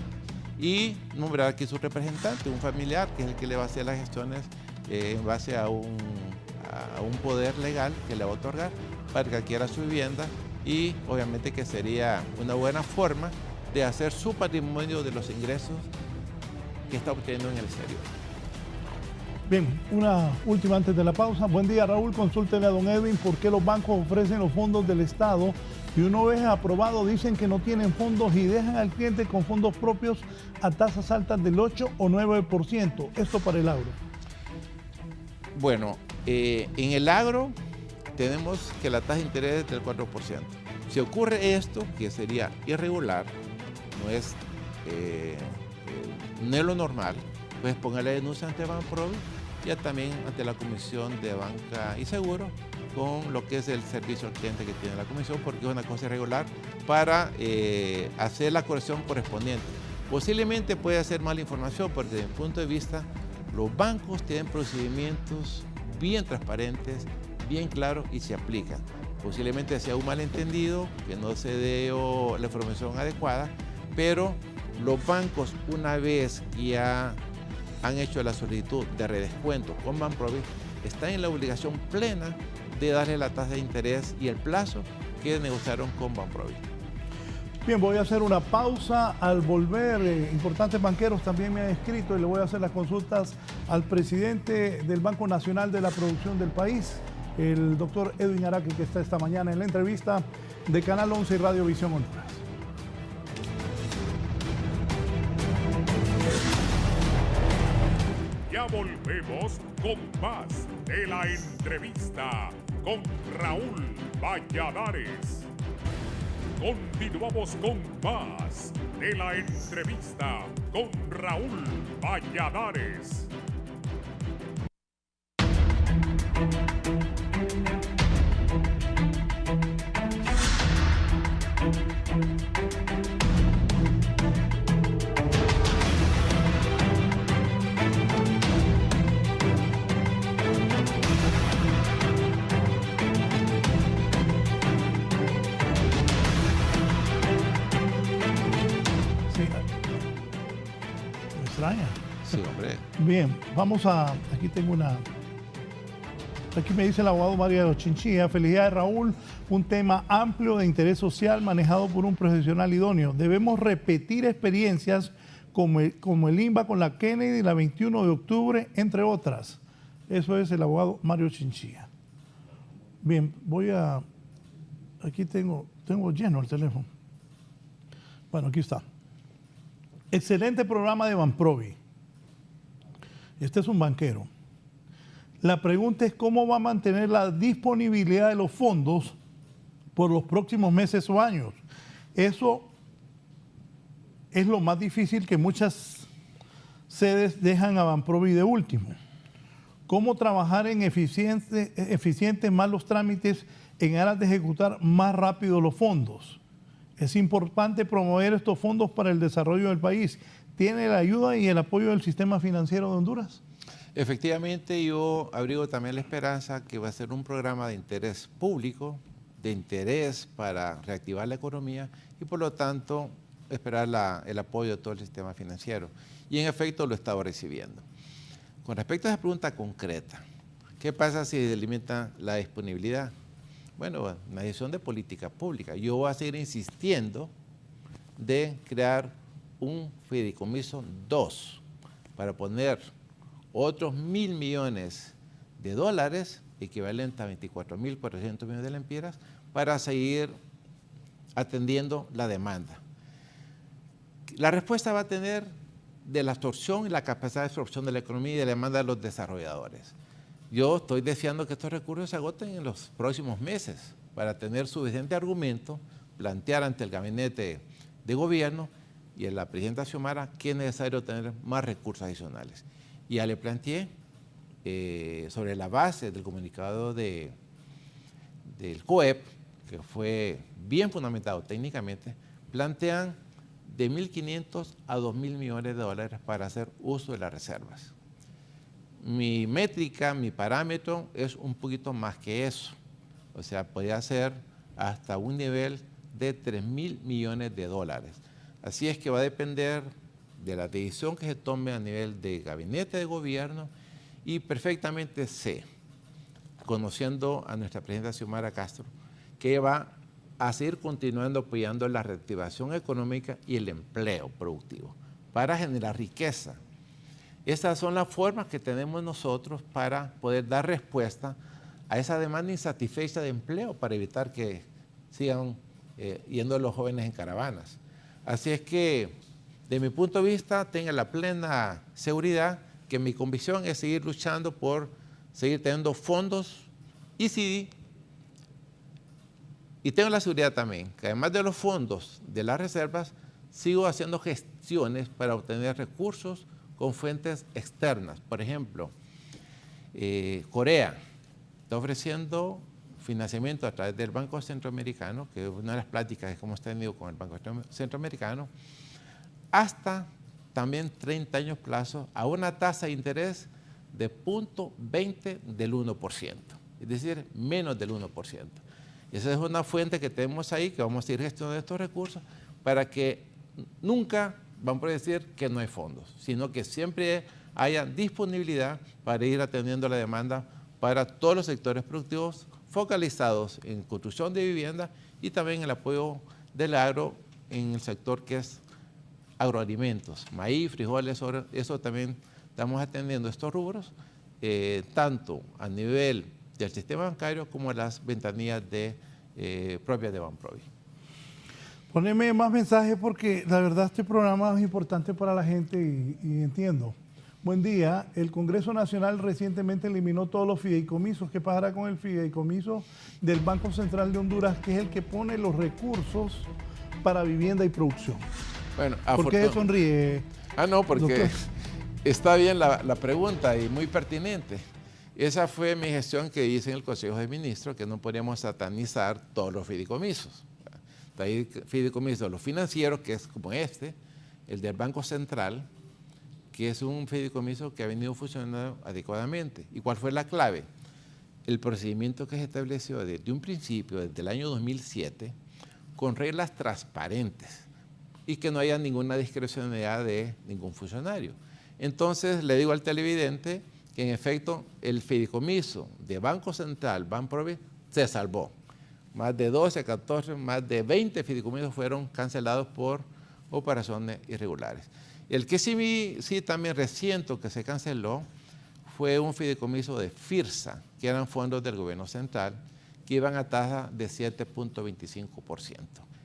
Y nombrar aquí su representante, un familiar, que es el que le va a hacer las gestiones en base a un poder legal que le va a otorgar para que adquiera su vivienda, y obviamente que sería una buena forma de hacer su patrimonio de los ingresos que está obteniendo en el exterior. Bien, una última antes de la pausa. Buen día, Raúl. Consúltele a don Edwin por qué los bancos ofrecen los fondos del Estado y una vez aprobado dicen que no tienen fondos y dejan al cliente con fondos propios a tasas altas del 8 o 9%. Esto para el agro. Bueno, en el agro tenemos que la tasa de interés es del 4%. Si ocurre esto, que sería irregular, no es lo normal, pues ponga la denuncia ante Banprovi y también ante la Comisión de Banca y Seguro con lo que es el servicio al cliente que tiene la comisión, porque es una cosa irregular, para hacer la corrección correspondiente. Posiblemente puede ser mala información, porque desde mi punto de vista los bancos tienen procedimientos bien transparentes, bien claros y se aplican. Posiblemente sea un malentendido, que no se dé la información adecuada, pero los bancos, una vez que ya han hecho la solicitud de redescuento con Banprovi, están en la obligación plena de darle la tasa de interés y el plazo que negociaron con Banprovi. Bien, voy a hacer una pausa. Al volver, importantes banqueros también me han escrito y le voy a hacer las consultas al presidente del Banco Nacional de la Producción del país, el doctor Edwin Araque, que está esta mañana en la entrevista de Canal 11 y Radio Visión Honduras. Ya volvemos con más de la entrevista con Raúl Valladares. Continuamos con más de la entrevista con Raúl Valladares. Sí, hombre. Bien, vamos a... Aquí tengo una... Aquí me dice el abogado Mario Chinchilla: felicidades, Raúl, un tema amplio de interés social manejado por un profesional idóneo. Debemos repetir experiencias como el INBA con la Kennedy, la 21 de octubre, entre otras. Eso es el abogado Mario Chinchilla. Bien, aquí tengo lleno el teléfono. Bueno, aquí está. Excelente programa de Banprovi. Este es un banquero. La pregunta es cómo va a mantener la disponibilidad de los fondos por los próximos meses o años. Eso es lo más difícil, que muchas sedes dejan a Banprovi de último. ¿Cómo trabajar en eficientes más los trámites en aras de ejecutar más rápido los fondos? Es importante promover estos fondos para el desarrollo del país. ¿Tiene la ayuda y el apoyo del sistema financiero de Honduras? Efectivamente, yo abrigo también la esperanza que va a ser un programa de interés público, de interés para reactivar la economía y por lo tanto esperar el apoyo de todo el sistema financiero. Y en efecto lo he estado recibiendo. Con respecto a esa pregunta concreta, ¿qué pasa si delimita la disponibilidad? Bueno, una decisión de política pública. Yo voy a seguir insistiendo de crear un fideicomiso 2 para poner otros 1.000 millones de dólares, equivalente a 24.400 millones de lempiras, para seguir atendiendo la demanda. La respuesta va a tener de la absorción y la capacidad de absorción de la economía y de la demanda de los desarrolladores. Yo estoy deseando que estos recursos se agoten en los próximos meses para tener suficiente argumento, plantear ante el gabinete de gobierno y a la presidenta Xiomara que es necesario tener más recursos adicionales. Y ya le planteé, sobre la base del comunicado del COEP, que fue bien fundamentado técnicamente, plantean de 1.500 a 2.000 millones de dólares para hacer uso de las reservas. Mi métrica, mi parámetro es un poquito más que eso. O sea, podría ser hasta un nivel de 3.000 millones de dólares. Así es que va a depender de la decisión que se tome a nivel de gabinete de gobierno y perfectamente sé, conociendo a nuestra presidenta Xiomara Castro, que va a seguir continuando apoyando la reactivación económica y el empleo productivo para generar riqueza. Estas son las formas que tenemos nosotros para poder dar respuesta a esa demanda insatisfecha de empleo para evitar que sigan yendo los jóvenes en caravanas. Así es que, de mi punto de vista, tenga la plena seguridad que mi convicción es seguir luchando por seguir teniendo fondos ECD. Y tengo la seguridad también que además de los fondos de las reservas, sigo haciendo gestiones para obtener recursos con fuentes externas. Por ejemplo, Corea está ofreciendo financiamiento a través del Banco Centroamericano, que es una de las pláticas que hemos tenido con el Banco Centroamericano, hasta también 30 años plazo a una tasa de interés de 0.20 del 1%, es decir, menos del 1%. Y esa es una fuente que tenemos ahí, que vamos a ir gestionando estos recursos para que nunca vamos a decir que no hay fondos, sino que siempre haya disponibilidad para ir atendiendo la demanda para todos los sectores productivos focalizados en construcción de vivienda y también el apoyo del agro en el sector que es agroalimentos, maíz, frijoles, eso también estamos atendiendo estos rubros, tanto a nivel del sistema bancario como las ventanillas propias de Banprovi. Poneme más mensajes porque la verdad este programa es importante para la gente y entiendo. Buen día. El Congreso Nacional recientemente eliminó todos los fideicomisos. ¿Qué pasará con el fideicomiso del Banco Central de Honduras, que es el que pone los recursos para vivienda y producción? Bueno, ¿Por qué sonríe? No, porque doctor? Está bien la pregunta y muy pertinente. Esa fue mi gestión que hice en el Consejo de Ministros, que no podíamos satanizar todos los fideicomisos. Hay fideicomisos de los financieros, que es como este, el del Banco Central, que es un fideicomiso que ha venido funcionando adecuadamente. ¿Y cuál fue la clave? El procedimiento que se estableció desde un principio, desde el año 2007, con reglas transparentes y que no haya ninguna discrecionalidad de ningún funcionario. Entonces, le digo al televidente que en efecto el fideicomiso de Banco Central, Banprovi, se salvó. Más de 12, 14, más de 20 fideicomisos fueron cancelados por operaciones irregulares. El que sí también reciente que se canceló fue un fideicomiso de FIRSA, que eran fondos del gobierno central, que iban a tasa de 7.25%.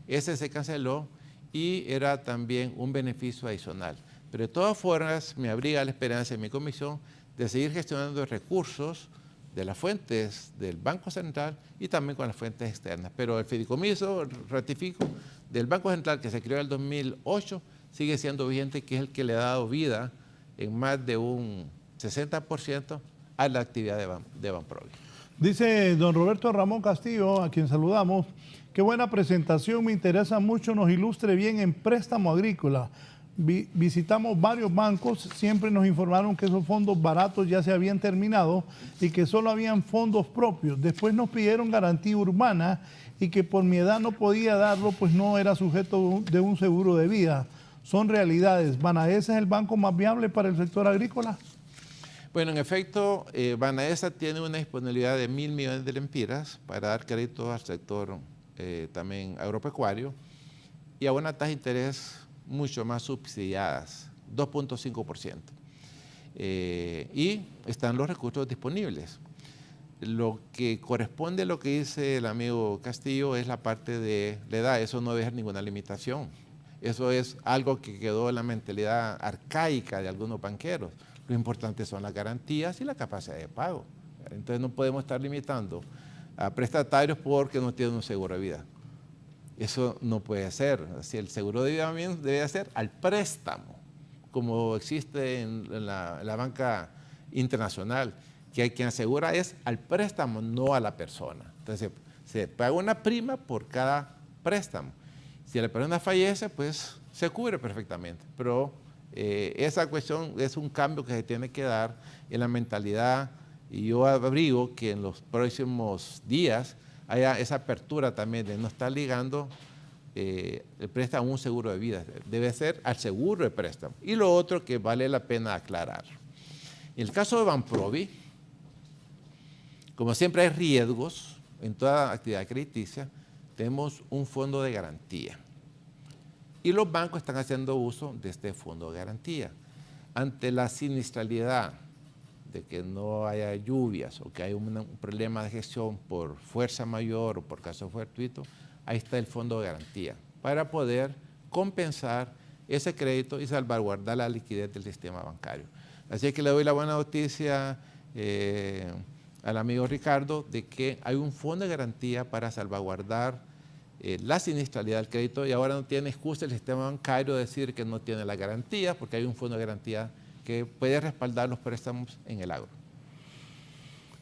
Ese se canceló y era también un beneficio adicional. Pero de todas formas, me abriga la esperanza en mi comisión de seguir gestionando recursos de las fuentes del Banco Central y también con las fuentes externas. Pero el fideicomiso, ratifico, del Banco Central que se creó en el 2008 sigue siendo vigente, que es el que le ha dado vida en más de un 60% a la actividad de Banprovi. Dice don Roberto Ramón Castillo, a quien saludamos, qué buena presentación, me interesa mucho, nos ilustre bien en préstamo agrícola. Visitamos varios bancos, siempre nos informaron que esos fondos baratos ya se habían terminado y que solo habían fondos propios. Después nos pidieron garantía urbana y que por mi edad no podía darlo, pues no era sujeto de un seguro de vida. Son realidades. ¿Banaesa es el banco más viable para el sector agrícola? Bueno, en efecto, Banaesa tiene una disponibilidad de 1.000 millones de lempiras para dar crédito al sector también agropecuario y a una tasa de interés mucho más subsidiadas, 2.5%. Y están los recursos disponibles. Lo que corresponde a lo que dice el amigo Castillo es la parte de la edad. Eso no debe ser ninguna limitación. Eso es algo que quedó en la mentalidad arcaica de algunos banqueros. Lo importante son las garantías y la capacidad de pago. Entonces no podemos estar limitando a prestatarios porque no tienen un seguro de vida. Eso no puede ser. Si el seguro de vida debe ser al préstamo, como existe en la banca internacional, que quien asegura es al préstamo, no a la persona. Entonces se paga una prima por cada préstamo. Si la persona fallece, pues se cubre perfectamente. Pero esa cuestión es un cambio que se tiene que dar en la mentalidad y yo abrigo que en los próximos días haya esa apertura también de no estar ligando el préstamo a un seguro de vida. Debe ser al seguro de préstamo. Y lo otro que vale la pena aclarar. En el caso de Banprovi, como siempre hay riesgos en toda actividad crediticia, tenemos un fondo de garantía. Y los bancos están haciendo uso de este fondo de garantía. Ante la siniestralidad de que no haya lluvias o que hay un problema de gestión por fuerza mayor o por caso fortuito, ahí está el fondo de garantía para poder compensar ese crédito y salvaguardar la liquidez del sistema bancario. Así que le doy la buena noticia al amigo Ricardo de que hay un fondo de garantía para salvaguardar la siniestralidad del crédito y ahora no tiene excusa el sistema bancario de decir que no tiene la garantía porque hay un fondo de garantía que puede respaldar los préstamos en el agro.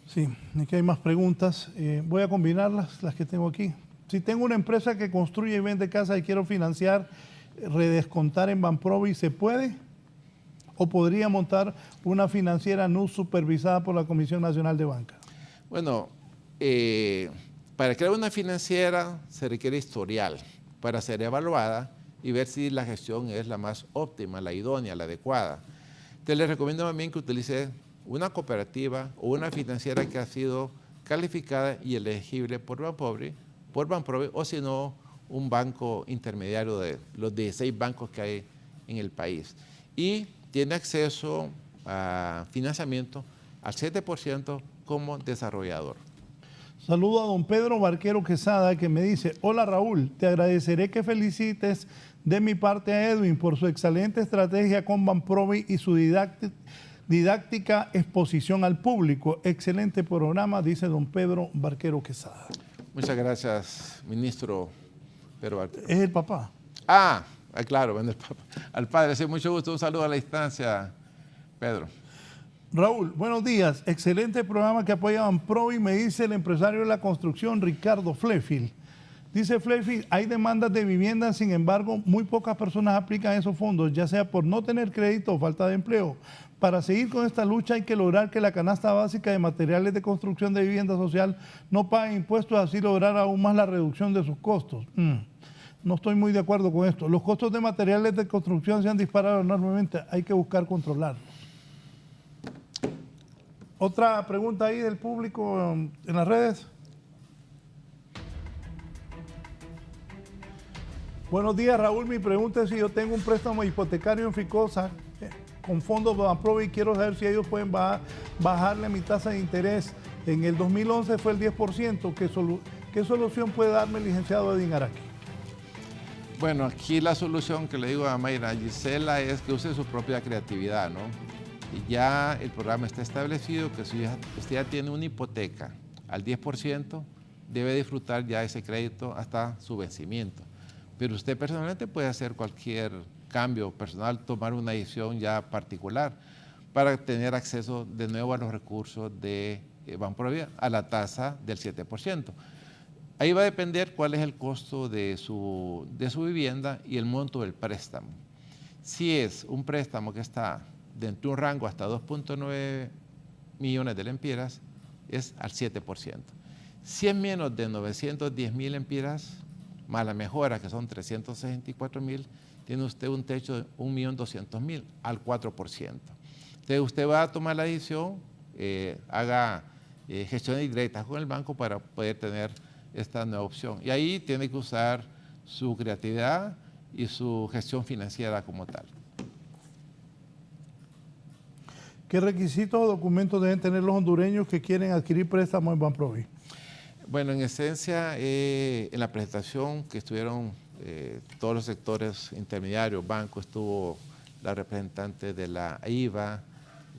Sí, aquí hay más preguntas. Voy a combinarlas, las que tengo aquí. Si tengo una empresa que construye y vende casas y quiero financiar, redescontar en Banprovi, ¿se puede? ¿O podría montar una financiera no supervisada por la Comisión Nacional de Banca? Bueno, para crear una financiera se requiere historial para ser evaluada y ver si la gestión es la más óptima, la idónea, la adecuada. Entonces les recomiendo también que utilice una cooperativa o una financiera que ha sido calificada y elegible por Banprovi o si no, un banco intermediario de los 16 bancos que hay en el país. Y tiene acceso a financiamiento al 7% como desarrollador. Saludo a don Pedro Barquero Quesada que me dice, hola Raúl, te agradeceré que felicites de mi parte a Edwin por su excelente estrategia con Banprovi y su didáctica exposición al público. Excelente programa, dice don Pedro Barquero Quesada. Muchas gracias, ministro Pedro Barquero. Es el papá. Claro, bueno, el papá. Al padre, sí, mucho gusto, un saludo a la distancia, Pedro. Raúl, buenos días. Excelente programa que apoya Banprovi, me dice el empresario de la construcción, Ricardo Flefield. Dice Flefield, hay demandas de vivienda, sin embargo, muy pocas personas aplican esos fondos, ya sea por no tener crédito o falta de empleo. Para seguir con esta lucha hay que lograr que la canasta básica de materiales de construcción de vivienda social no pague impuestos, así lograr aún más la reducción de sus costos. No estoy muy de acuerdo con esto. Los costos de materiales de construcción se han disparado enormemente, hay que buscar controlarlos. Otra pregunta ahí del público en las redes. Buenos días, Raúl. Mi pregunta es si yo tengo un préstamo hipotecario en Ficosa con fondos de Banprovi y quiero saber si ellos pueden bajarle mi tasa de interés. En el 2011 fue el 10%. ¿Qué solución puede darme el licenciado Edwin Araki? Bueno, aquí la solución que le digo a Mayra Gisela es que use su propia creatividad, ¿no? Y ya el programa está establecido que si usted ya tiene una hipoteca al 10%, debe disfrutar ya ese crédito hasta su vencimiento. Pero usted personalmente puede hacer cualquier cambio personal, tomar una decisión ya particular para tener acceso de nuevo a los recursos de Banprovi a la tasa del 7%. Ahí va a depender cuál es el costo de su vivienda y el monto del préstamo. Si es un préstamo que está dentro de un rango hasta 2.9 millones de lempiras, es al 7%. Si es menos de 910.000 lempiras, más la mejora, que son 364.000, tiene usted un techo de 1.200.000 al 4%. Entonces usted va a tomar la decisión, haga gestiones directas con el banco para poder tener esta nueva opción. Y ahí tiene que usar su creatividad y su gestión financiera como tal. ¿Qué requisitos o documentos deben tener los hondureños que quieren adquirir préstamos en Banprovi? Bueno, en esencia, en la presentación que estuvieron todos los sectores intermediarios, banco, estuvo la representante de la IVA,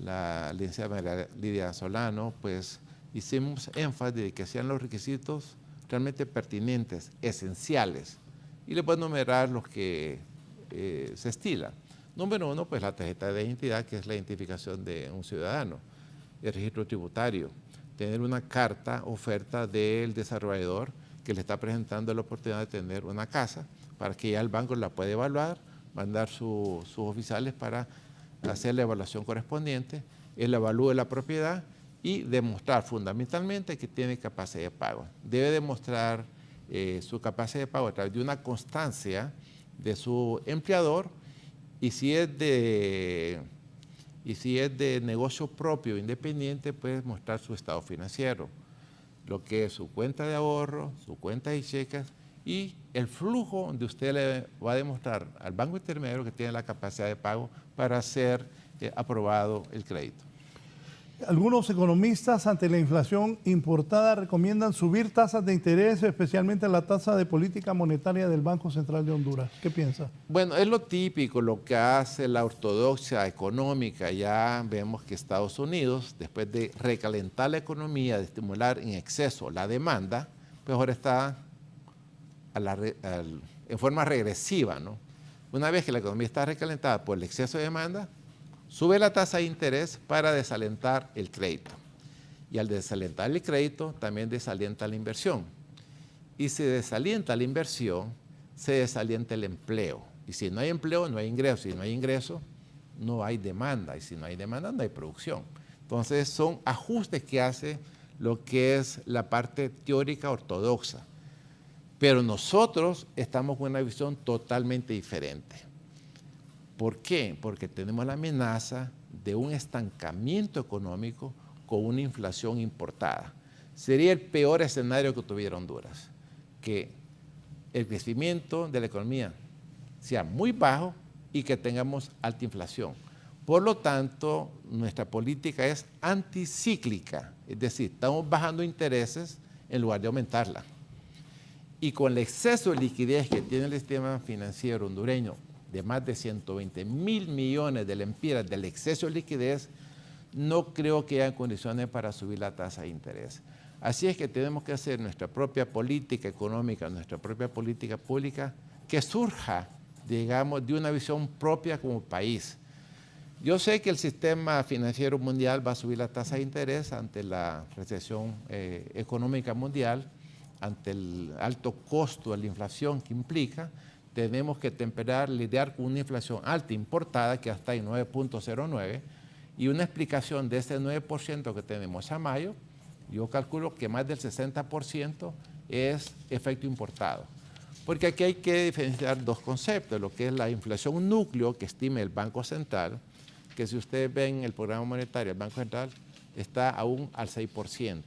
la licenciada Lidia Solano, pues hicimos énfasis de que sean los requisitos realmente pertinentes, esenciales, y les voy a enumerar los que se estilan. Número uno, pues la tarjeta de identidad, que es la identificación de un ciudadano, el registro tributario, tener una carta oferta del desarrollador que le está presentando la oportunidad de tener una casa, para que ya el banco la pueda evaluar, mandar sus oficiales para hacer la evaluación correspondiente, él evalúe la propiedad y demostrar fundamentalmente que tiene capacidad de pago. Debe demostrar su capacidad de pago a través de una constancia de su empleador, y si es de negocio propio independiente, puede mostrar su estado financiero, lo que es su cuenta de ahorro, su cuenta de cheques y el flujo donde usted le va a demostrar al banco intermediario que tiene la capacidad de pago para ser aprobado el crédito. Algunos economistas ante la inflación importada recomiendan subir tasas de interés, especialmente la tasa de política monetaria del Banco Central de Honduras. ¿Qué piensa? Bueno, es lo típico, lo que hace la ortodoxia económica. Ya vemos que Estados Unidos, después de recalentar la economía, de estimular en exceso la demanda, pues ahora está en forma regresiva, ¿no? Una vez que la economía está recalentada por el exceso de demanda, sube la tasa de interés para desalentar el crédito. Y al desalentar el crédito, también desalienta la inversión. Y si desalienta la inversión, se desalienta el empleo. Y si no hay empleo, no hay ingreso. Si no hay ingreso, no hay demanda. Y si no hay demanda, no hay producción. Entonces, son ajustes que hace lo que es la parte teórica ortodoxa. Pero nosotros estamos con una visión totalmente diferente. ¿Por qué? Porque tenemos la amenaza de un estancamiento económico con una inflación importada. Sería el peor escenario que tuviera Honduras, que el crecimiento de la economía sea muy bajo y que tengamos alta inflación. Por lo tanto, nuestra política es anticíclica, es decir, estamos bajando intereses en lugar de aumentarla. Y con el exceso de liquidez que tiene el sistema financiero hondureño, de más de 120.000 millones de lempiras del exceso de liquidez, no creo que haya condiciones para subir la tasa de interés. Así es que tenemos que hacer nuestra propia política económica, nuestra propia política pública, que surja, digamos, de una visión propia como país. Yo sé que el sistema financiero mundial va a subir la tasa de interés ante la recesión económica mundial, ante el alto costo de la inflación que implica. Tenemos que lidiar con una inflación alta importada que hasta en 9.09 y una explicación de ese 9% que tenemos a mayo, yo calculo que más del 60% es efecto importado. Porque aquí hay que diferenciar dos conceptos, lo que es la inflación núcleo que estima el Banco Central, que si ustedes ven el programa monetario del Banco Central está aún al 6%.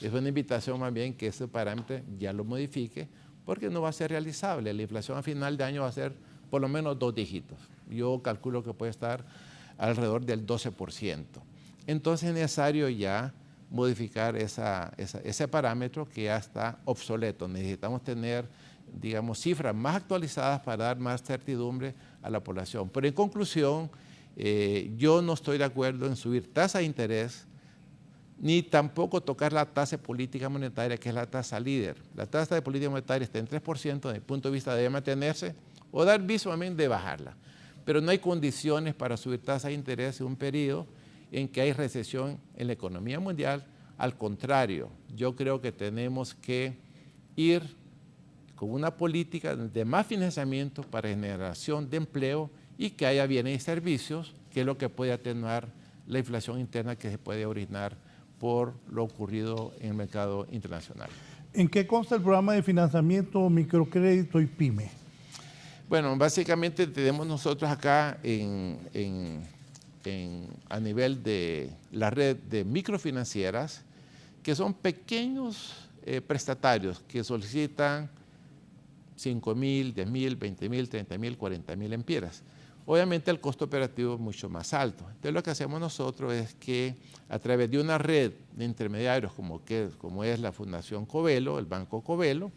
Es una invitación más bien que ese parámetro ya lo modifique, porque no va a ser realizable. La inflación a final de año va a ser por lo menos 2 dígitos. Yo calculo que puede estar alrededor del 12%. Entonces es necesario ya modificar ese parámetro que ya está obsoleto. Necesitamos tener, digamos, cifras más actualizadas para dar más certidumbre a la población. Pero en conclusión, yo no estoy de acuerdo en subir tasa de interés, ni tampoco tocar la tasa de política monetaria, que es la tasa líder. La tasa de política monetaria está en 3%, desde mi punto de vista debe mantenerse, o dar visualmente de bajarla. Pero no hay condiciones para subir tasa de interés en un periodo en que hay recesión en la economía mundial. Al contrario, yo creo que tenemos que ir con una política de más financiamiento para generación de empleo y que haya bienes y servicios, que es lo que puede atenuar la inflación interna que se puede originar por lo ocurrido en el mercado internacional. ¿En qué consta el programa de financiamiento, microcrédito y pyme? Bueno, básicamente tenemos nosotros acá a nivel de la red de microfinancieras, que son pequeños prestatarios que solicitan 5.000, 10.000, 20.000, 30.000, 40.000 empiras. Obviamente el costo operativo es mucho más alto. Entonces lo que hacemos nosotros es que a través de una red de intermediarios como es la Fundación Covelo, el Banco Covelo,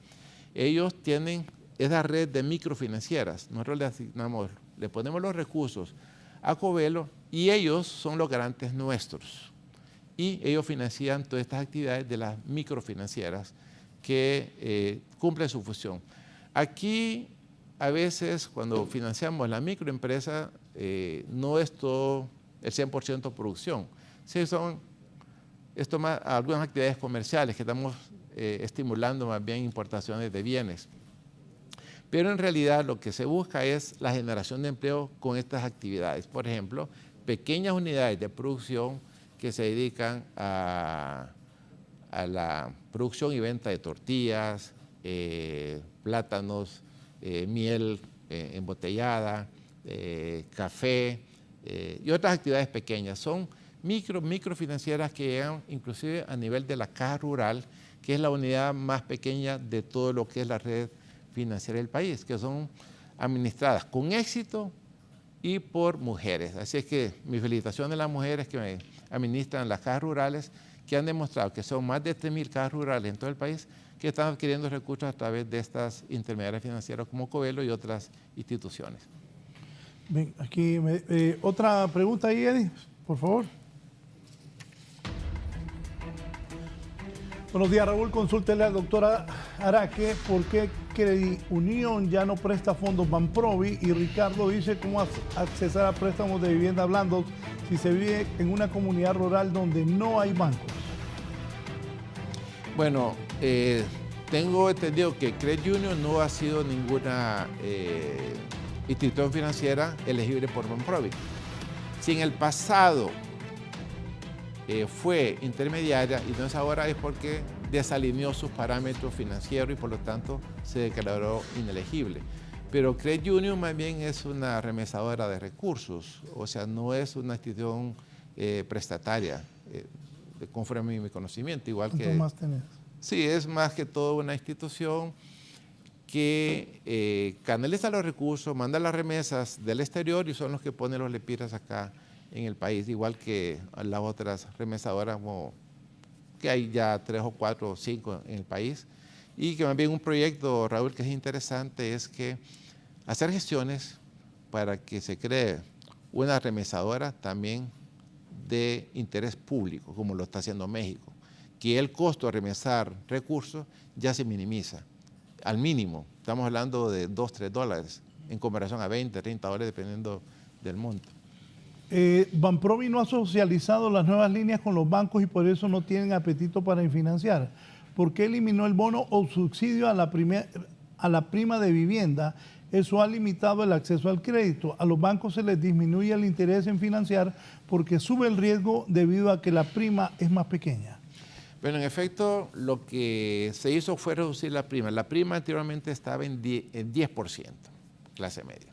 ellos tienen esa red de microfinancieras. Nosotros le ponemos los recursos a Covelo y ellos son los garantes nuestros. Y ellos financian todas estas actividades de las microfinancieras que cumplen su función. Aquí, a veces, cuando financiamos la microempresa, no es todo el 100% producción. Sí, son algunas actividades comerciales que estamos estimulando más bien importaciones de bienes. Pero en realidad lo que se busca es la generación de empleo con estas actividades. Por ejemplo, pequeñas unidades de producción que se dedican a la producción y venta de tortillas, plátanos, miel embotellada, café y otras actividades pequeñas. Son microfinancieras que llegan inclusive a nivel de la caja rural, que es la unidad más pequeña de todo lo que es la red financiera del país, que son administradas con éxito y por mujeres. Así es que mi felicitación a las mujeres que administran las cajas rurales, que han demostrado que son más de 3.000 cajas rurales en todo el país que están adquiriendo recursos a través de estas intermediarias financieras como Covelo y otras instituciones. Bien, aquí otra pregunta ahí, Eddie, por favor. Buenos días, Raúl. Consúltele a la doctora Araque por qué Credit Unión ya no presta fondos Banprovi, y Ricardo dice cómo accesar a préstamos de vivienda blandos si se vive en una comunidad rural donde no hay bancos. Bueno, tengo entendido que Credit Union no ha sido ninguna institución financiera elegible por Banprovi. Si en el pasado fue intermediaria, y entonces ahora es porque desalineó sus parámetros financieros y por lo tanto se declaró inelegible. Pero Credit Union más bien es una remesadora de recursos, o sea, no es una institución prestataria, conforme a mi conocimiento. Igual que más tenés? Sí, es más que todo una institución que canaliza los recursos, manda las remesas del exterior y son los que ponen los lepiras acá en el país, igual que las otras remesadoras, que hay ya 3 o 4 o 5 en el país. Y que más bien un proyecto, Raúl, que es interesante, es que hacer gestiones para que se cree una remesadora también de interés público, como lo está haciendo México, que el costo de remesar recursos ya se minimiza al mínimo. Estamos hablando de $2, $3 en comparación a $20, $30, dependiendo del monto. Banprovi no ha socializado las nuevas líneas con los bancos y por eso no tienen apetito para financiar. ¿Por qué eliminó el bono o subsidio a la prima de vivienda? Eso ha limitado el acceso al crédito. A los bancos se les disminuye el interés en financiar porque sube el riesgo debido a que la prima es más pequeña. Bueno, en efecto, lo que se hizo fue reducir la prima. La prima anteriormente estaba en 10%, clase media.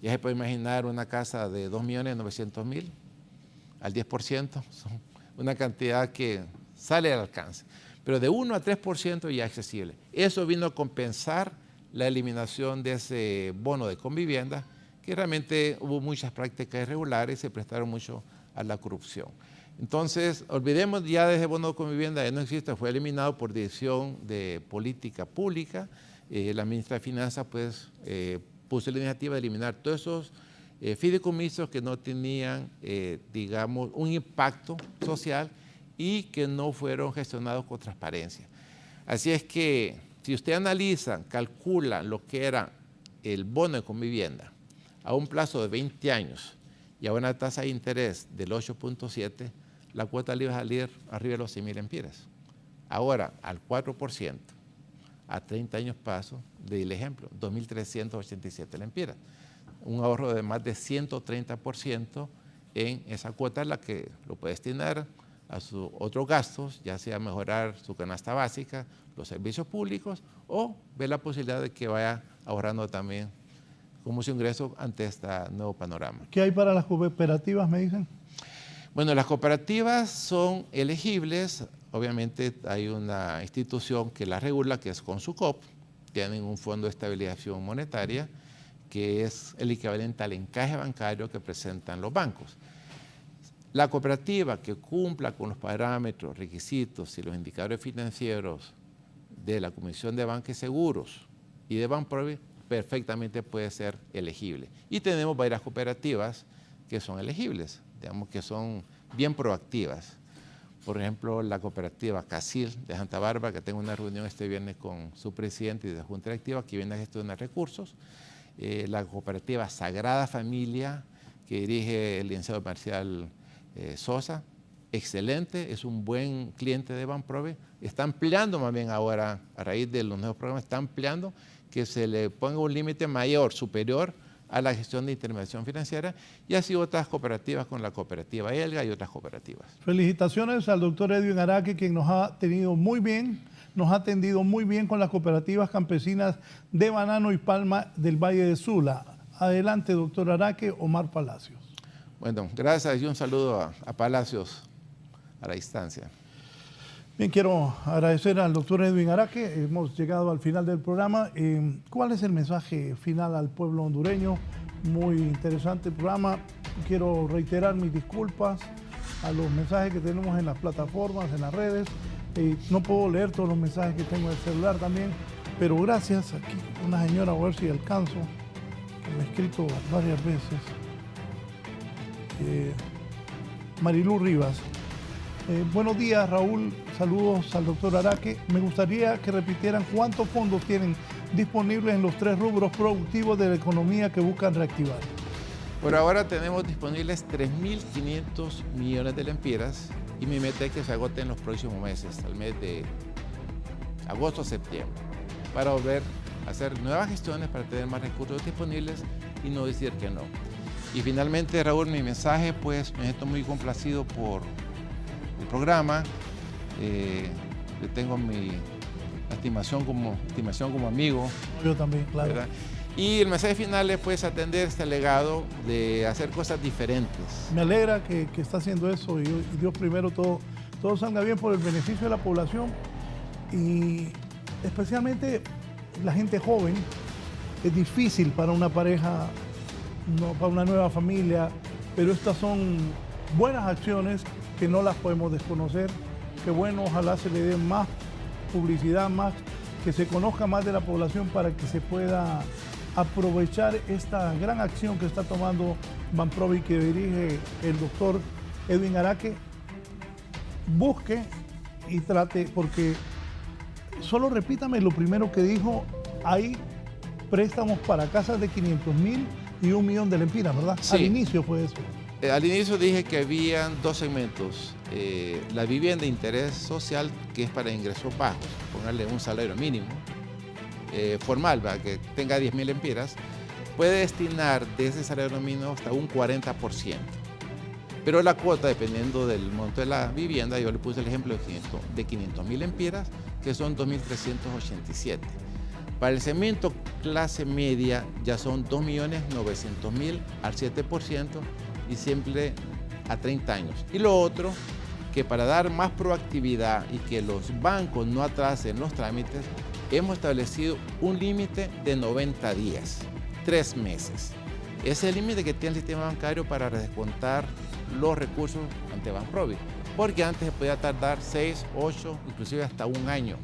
Ya se puede imaginar una casa de 2.900.000 al 10%, son una cantidad que sale al alcance. pero de 1 a 3% ya accesible. Eso vino a compensar la eliminación de ese bono de Convivienda, que realmente hubo muchas prácticas irregulares y se prestaron mucho a la corrupción. Entonces, olvidemos ya de ese bono de Convivienda, ya no existe, fue eliminado por decisión de política pública. La ministra de Finanzas pues, puso la iniciativa de eliminar todos esos fideicomisos que no tenían, digamos, un impacto social y que no fueron gestionados con transparencia. Así es que, si usted analiza, calcula lo que era el bono de Convivienda a un plazo de 20 años y a una tasa de interés del 8.7, la cuota le iba a salir arriba de los 100.000 lempiras. Ahora, al 4%, a 30 años paso, le di el ejemplo, 2.387 lempiras. Un ahorro de más de 130% en esa cuota, la que lo puede destinar a sus otros gastos, ya sea mejorar su canasta básica, los servicios públicos, o ver la posibilidad de que vaya ahorrando también como su ingreso ante este nuevo panorama. ¿Qué hay para las cooperativas, me dicen? Bueno, las cooperativas son elegibles. Obviamente hay una institución que las regula, que es Consucop. Tienen un fondo de estabilización monetaria, que es el equivalente al encaje bancario que presentan los bancos. La cooperativa que cumpla con los parámetros, requisitos y los indicadores financieros de la Comisión de Banca y Seguros y de Banprovi perfectamente puede ser elegible. Y tenemos varias cooperativas que son elegibles, digamos que son bien proactivas. Por ejemplo, la cooperativa Casil de Santa Bárbara, que tengo una reunión este viernes con su presidente y de la Junta Directiva, que viene a gestionar recursos. La cooperativa Sagrada Familia, que dirige el licenciado Marcial Sosa, excelente, es un buen cliente de Banprovi. Está ampliando más bien ahora, a raíz de los nuevos programas, está ampliando que se le ponga un límite mayor, superior a la gestión de intermediación financiera, y así otras cooperativas con la cooperativa Elga y otras cooperativas. Felicitaciones al doctor Edwin Araque, quien nos ha tenido muy bien, nos ha atendido muy bien con las cooperativas campesinas de banano y palma del Valle de Sula. Adelante, doctor Araque. Omar Palacios. Bueno, gracias y un saludo a Palacios a la distancia. Bien, quiero agradecer al doctor Edwin Araque. Hemos llegado al final del programa. ¿Cuál es el mensaje final al pueblo hondureño? Muy interesante el programa. Quiero reiterar mis disculpas a los mensajes que tenemos en las plataformas, en las redes. No puedo leer todos los mensajes que tengo en el celular también, pero gracias. Aquí una señora, a ver si alcanzo, que me ha escrito varias veces. Marilú Rivas. Buenos días, Raúl. Saludos al doctor Araque. Me gustaría que repitieran cuántos fondos tienen disponibles en los 3 rubros productivos de la economía que buscan reactivar. Por ahora tenemos disponibles 3.500 millones de lempiras y mi meta es que se agote en los próximos meses, al mes de agosto o septiembre, para volver a hacer nuevas gestiones para tener más recursos disponibles y no decir que no. Y finalmente, Raúl, mi mensaje, pues me siento muy complacido por el programa. Yo tengo mi estimación como amigo. Yo también, claro. ¿Verdad? Y el mensaje final es pues atender este legado de hacer cosas diferentes. Me alegra que está haciendo eso y Dios primero todo salga bien por el beneficio de la población y especialmente la gente joven. Es difícil para una pareja, no, para una nueva familia, pero estas son buenas acciones que no las podemos desconocer. Que bueno, ojalá se le dé más publicidad, más, que se conozca más de la población para que se pueda aprovechar esta gran acción que está tomando Banprovi, que dirige el doctor Edwin Araque. Busque y trate, porque solo repítame lo primero que dijo, hay préstamos para casas de 500.000 y 1 millón de lempiras, ¿verdad? Sí. Al inicio fue eso. Al inicio dije que habían 2 segmentos. La vivienda de interés social, que es para ingresos bajos, ponerle un salario mínimo formal, ¿verdad? Que tenga 10.000 lempiras, puede destinar de ese salario mínimo hasta un 40%. Pero la cuota, dependiendo del monto de la vivienda, yo le puse el ejemplo de 500.000 lempiras, que son 2.387. Para el segmento clase media ya son 2.900.000 al 7% y siempre a 30 años. Y lo otro, que para dar más proactividad y que los bancos no atrasen los trámites, hemos establecido un límite de 90 días, 3 meses. Ese es el límite que tiene el sistema bancario para descontar los recursos ante Banprovi, porque antes se podía tardar 6, 8, inclusive hasta un año,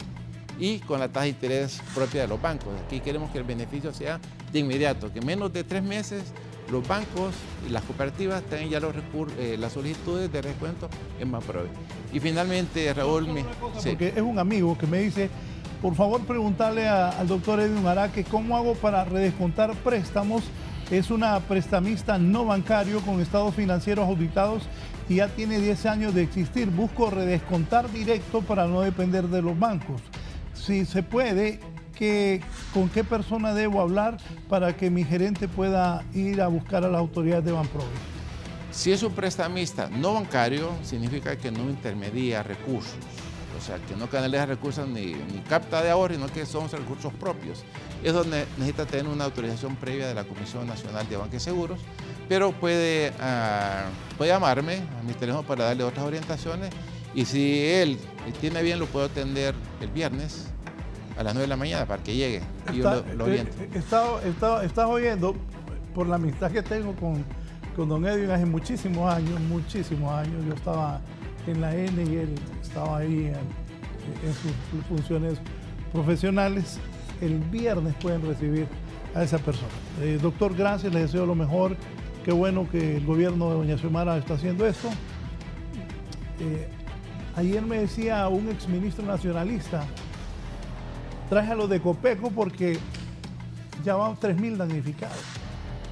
y con la tasa de interés propia de los bancos. Aquí queremos que el beneficio sea de inmediato, que en menos de 3 meses los bancos y las cooperativas tengan ya las solicitudes de descuento en Banprovi. Y finalmente, Raúl, porque es un amigo que me dice, por favor preguntarle al doctor Edwin Araque cómo hago para redescontar préstamos. Es una prestamista no bancario con estados financieros auditados y ya tiene 10 años de existir. Busco redescontar directo para no depender de los bancos. Si se puede, ¿con qué persona debo hablar para que mi gerente pueda ir a buscar a las autoridades de Banprovi? Si es un prestamista no bancario, significa que no intermedia recursos. O sea, que no canaliza recursos ni capta de ahorro, sino que son recursos propios. Es donde necesita tener una autorización previa de la Comisión Nacional de Banca y Seguros, pero puede llamarme a mi teléfono para darle otras orientaciones, y si él tiene bien, lo puedo atender el viernes a las 9 de la mañana para que llegue y yo lo oriente. Estás oyendo, por la amistad que tengo con don Edwin hace muchísimos años, yo estaba en la N y él estaba ahí en sus funciones profesionales. El viernes pueden recibir a esa persona. Doctor, gracias, les deseo lo mejor. Qué bueno que el gobierno de doña Xiomara está haciendo esto. Ayer me decía un exministro nacionalista, traje a los de Copeco porque ya van 3.000 damnificados.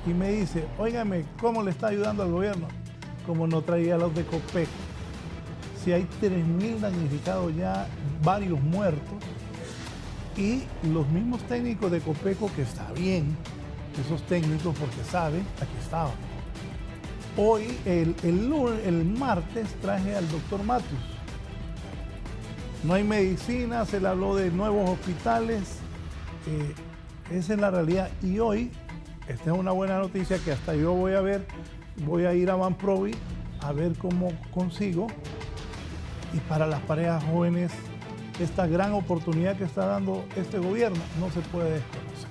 Y me dice, óigame, ¿cómo le está ayudando al gobierno? Como no traía a los de Copeco. Si hay 3.000 damnificados ya, varios muertos, y los mismos técnicos de Copeco, que está bien, esos técnicos porque saben, aquí estaban. Hoy, el martes, traje al doctor Matius. No hay medicina, se le habló de nuevos hospitales, esa es la realidad. Y hoy, esta es una buena noticia que hasta yo voy a ir a Banprovi a ver cómo consigo. Y para las parejas jóvenes, esta gran oportunidad que está dando este gobierno no se puede desconocer.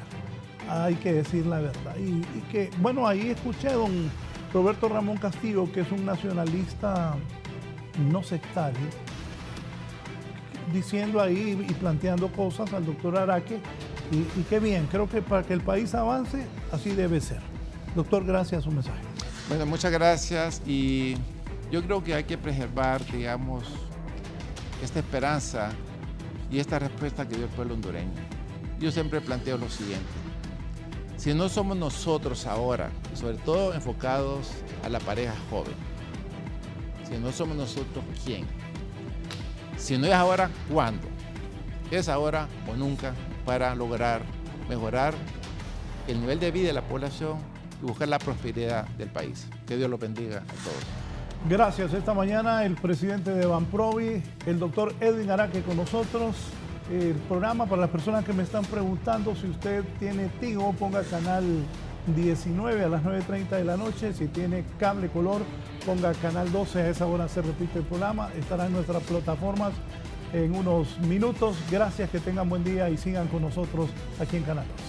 Hay que decir la verdad. Y que, bueno, ahí escuché a don Roberto Ramón Castillo, que es un nacionalista no sectario, diciendo ahí y planteando cosas al doctor Araque. Y qué bien, creo que para que el país avance, así debe ser. Doctor, gracias, su mensaje. Bueno, muchas gracias, y yo creo que hay que preservar, digamos, esta esperanza y esta respuesta que dio el pueblo hondureño. Yo siempre planteo lo siguiente: si no somos nosotros ahora, sobre todo enfocados a la pareja joven, si no somos nosotros, ¿quién? Si no es ahora, ¿cuándo? Es ahora o nunca para lograr mejorar el nivel de vida de la población y buscar la prosperidad del país. Que Dios los bendiga a todos. Gracias. Esta mañana el presidente de Banprovi, el doctor Edwin Araque, con nosotros. El programa, para las personas que me están preguntando, si usted tiene Tigo, ponga canal 19 a las 9:30 de la noche. Si tiene cable color, ponga canal 12, a esa hora se repite el programa. Estará en nuestras plataformas en unos minutos. Gracias, que tengan buen día y sigan con nosotros aquí en Canal 12.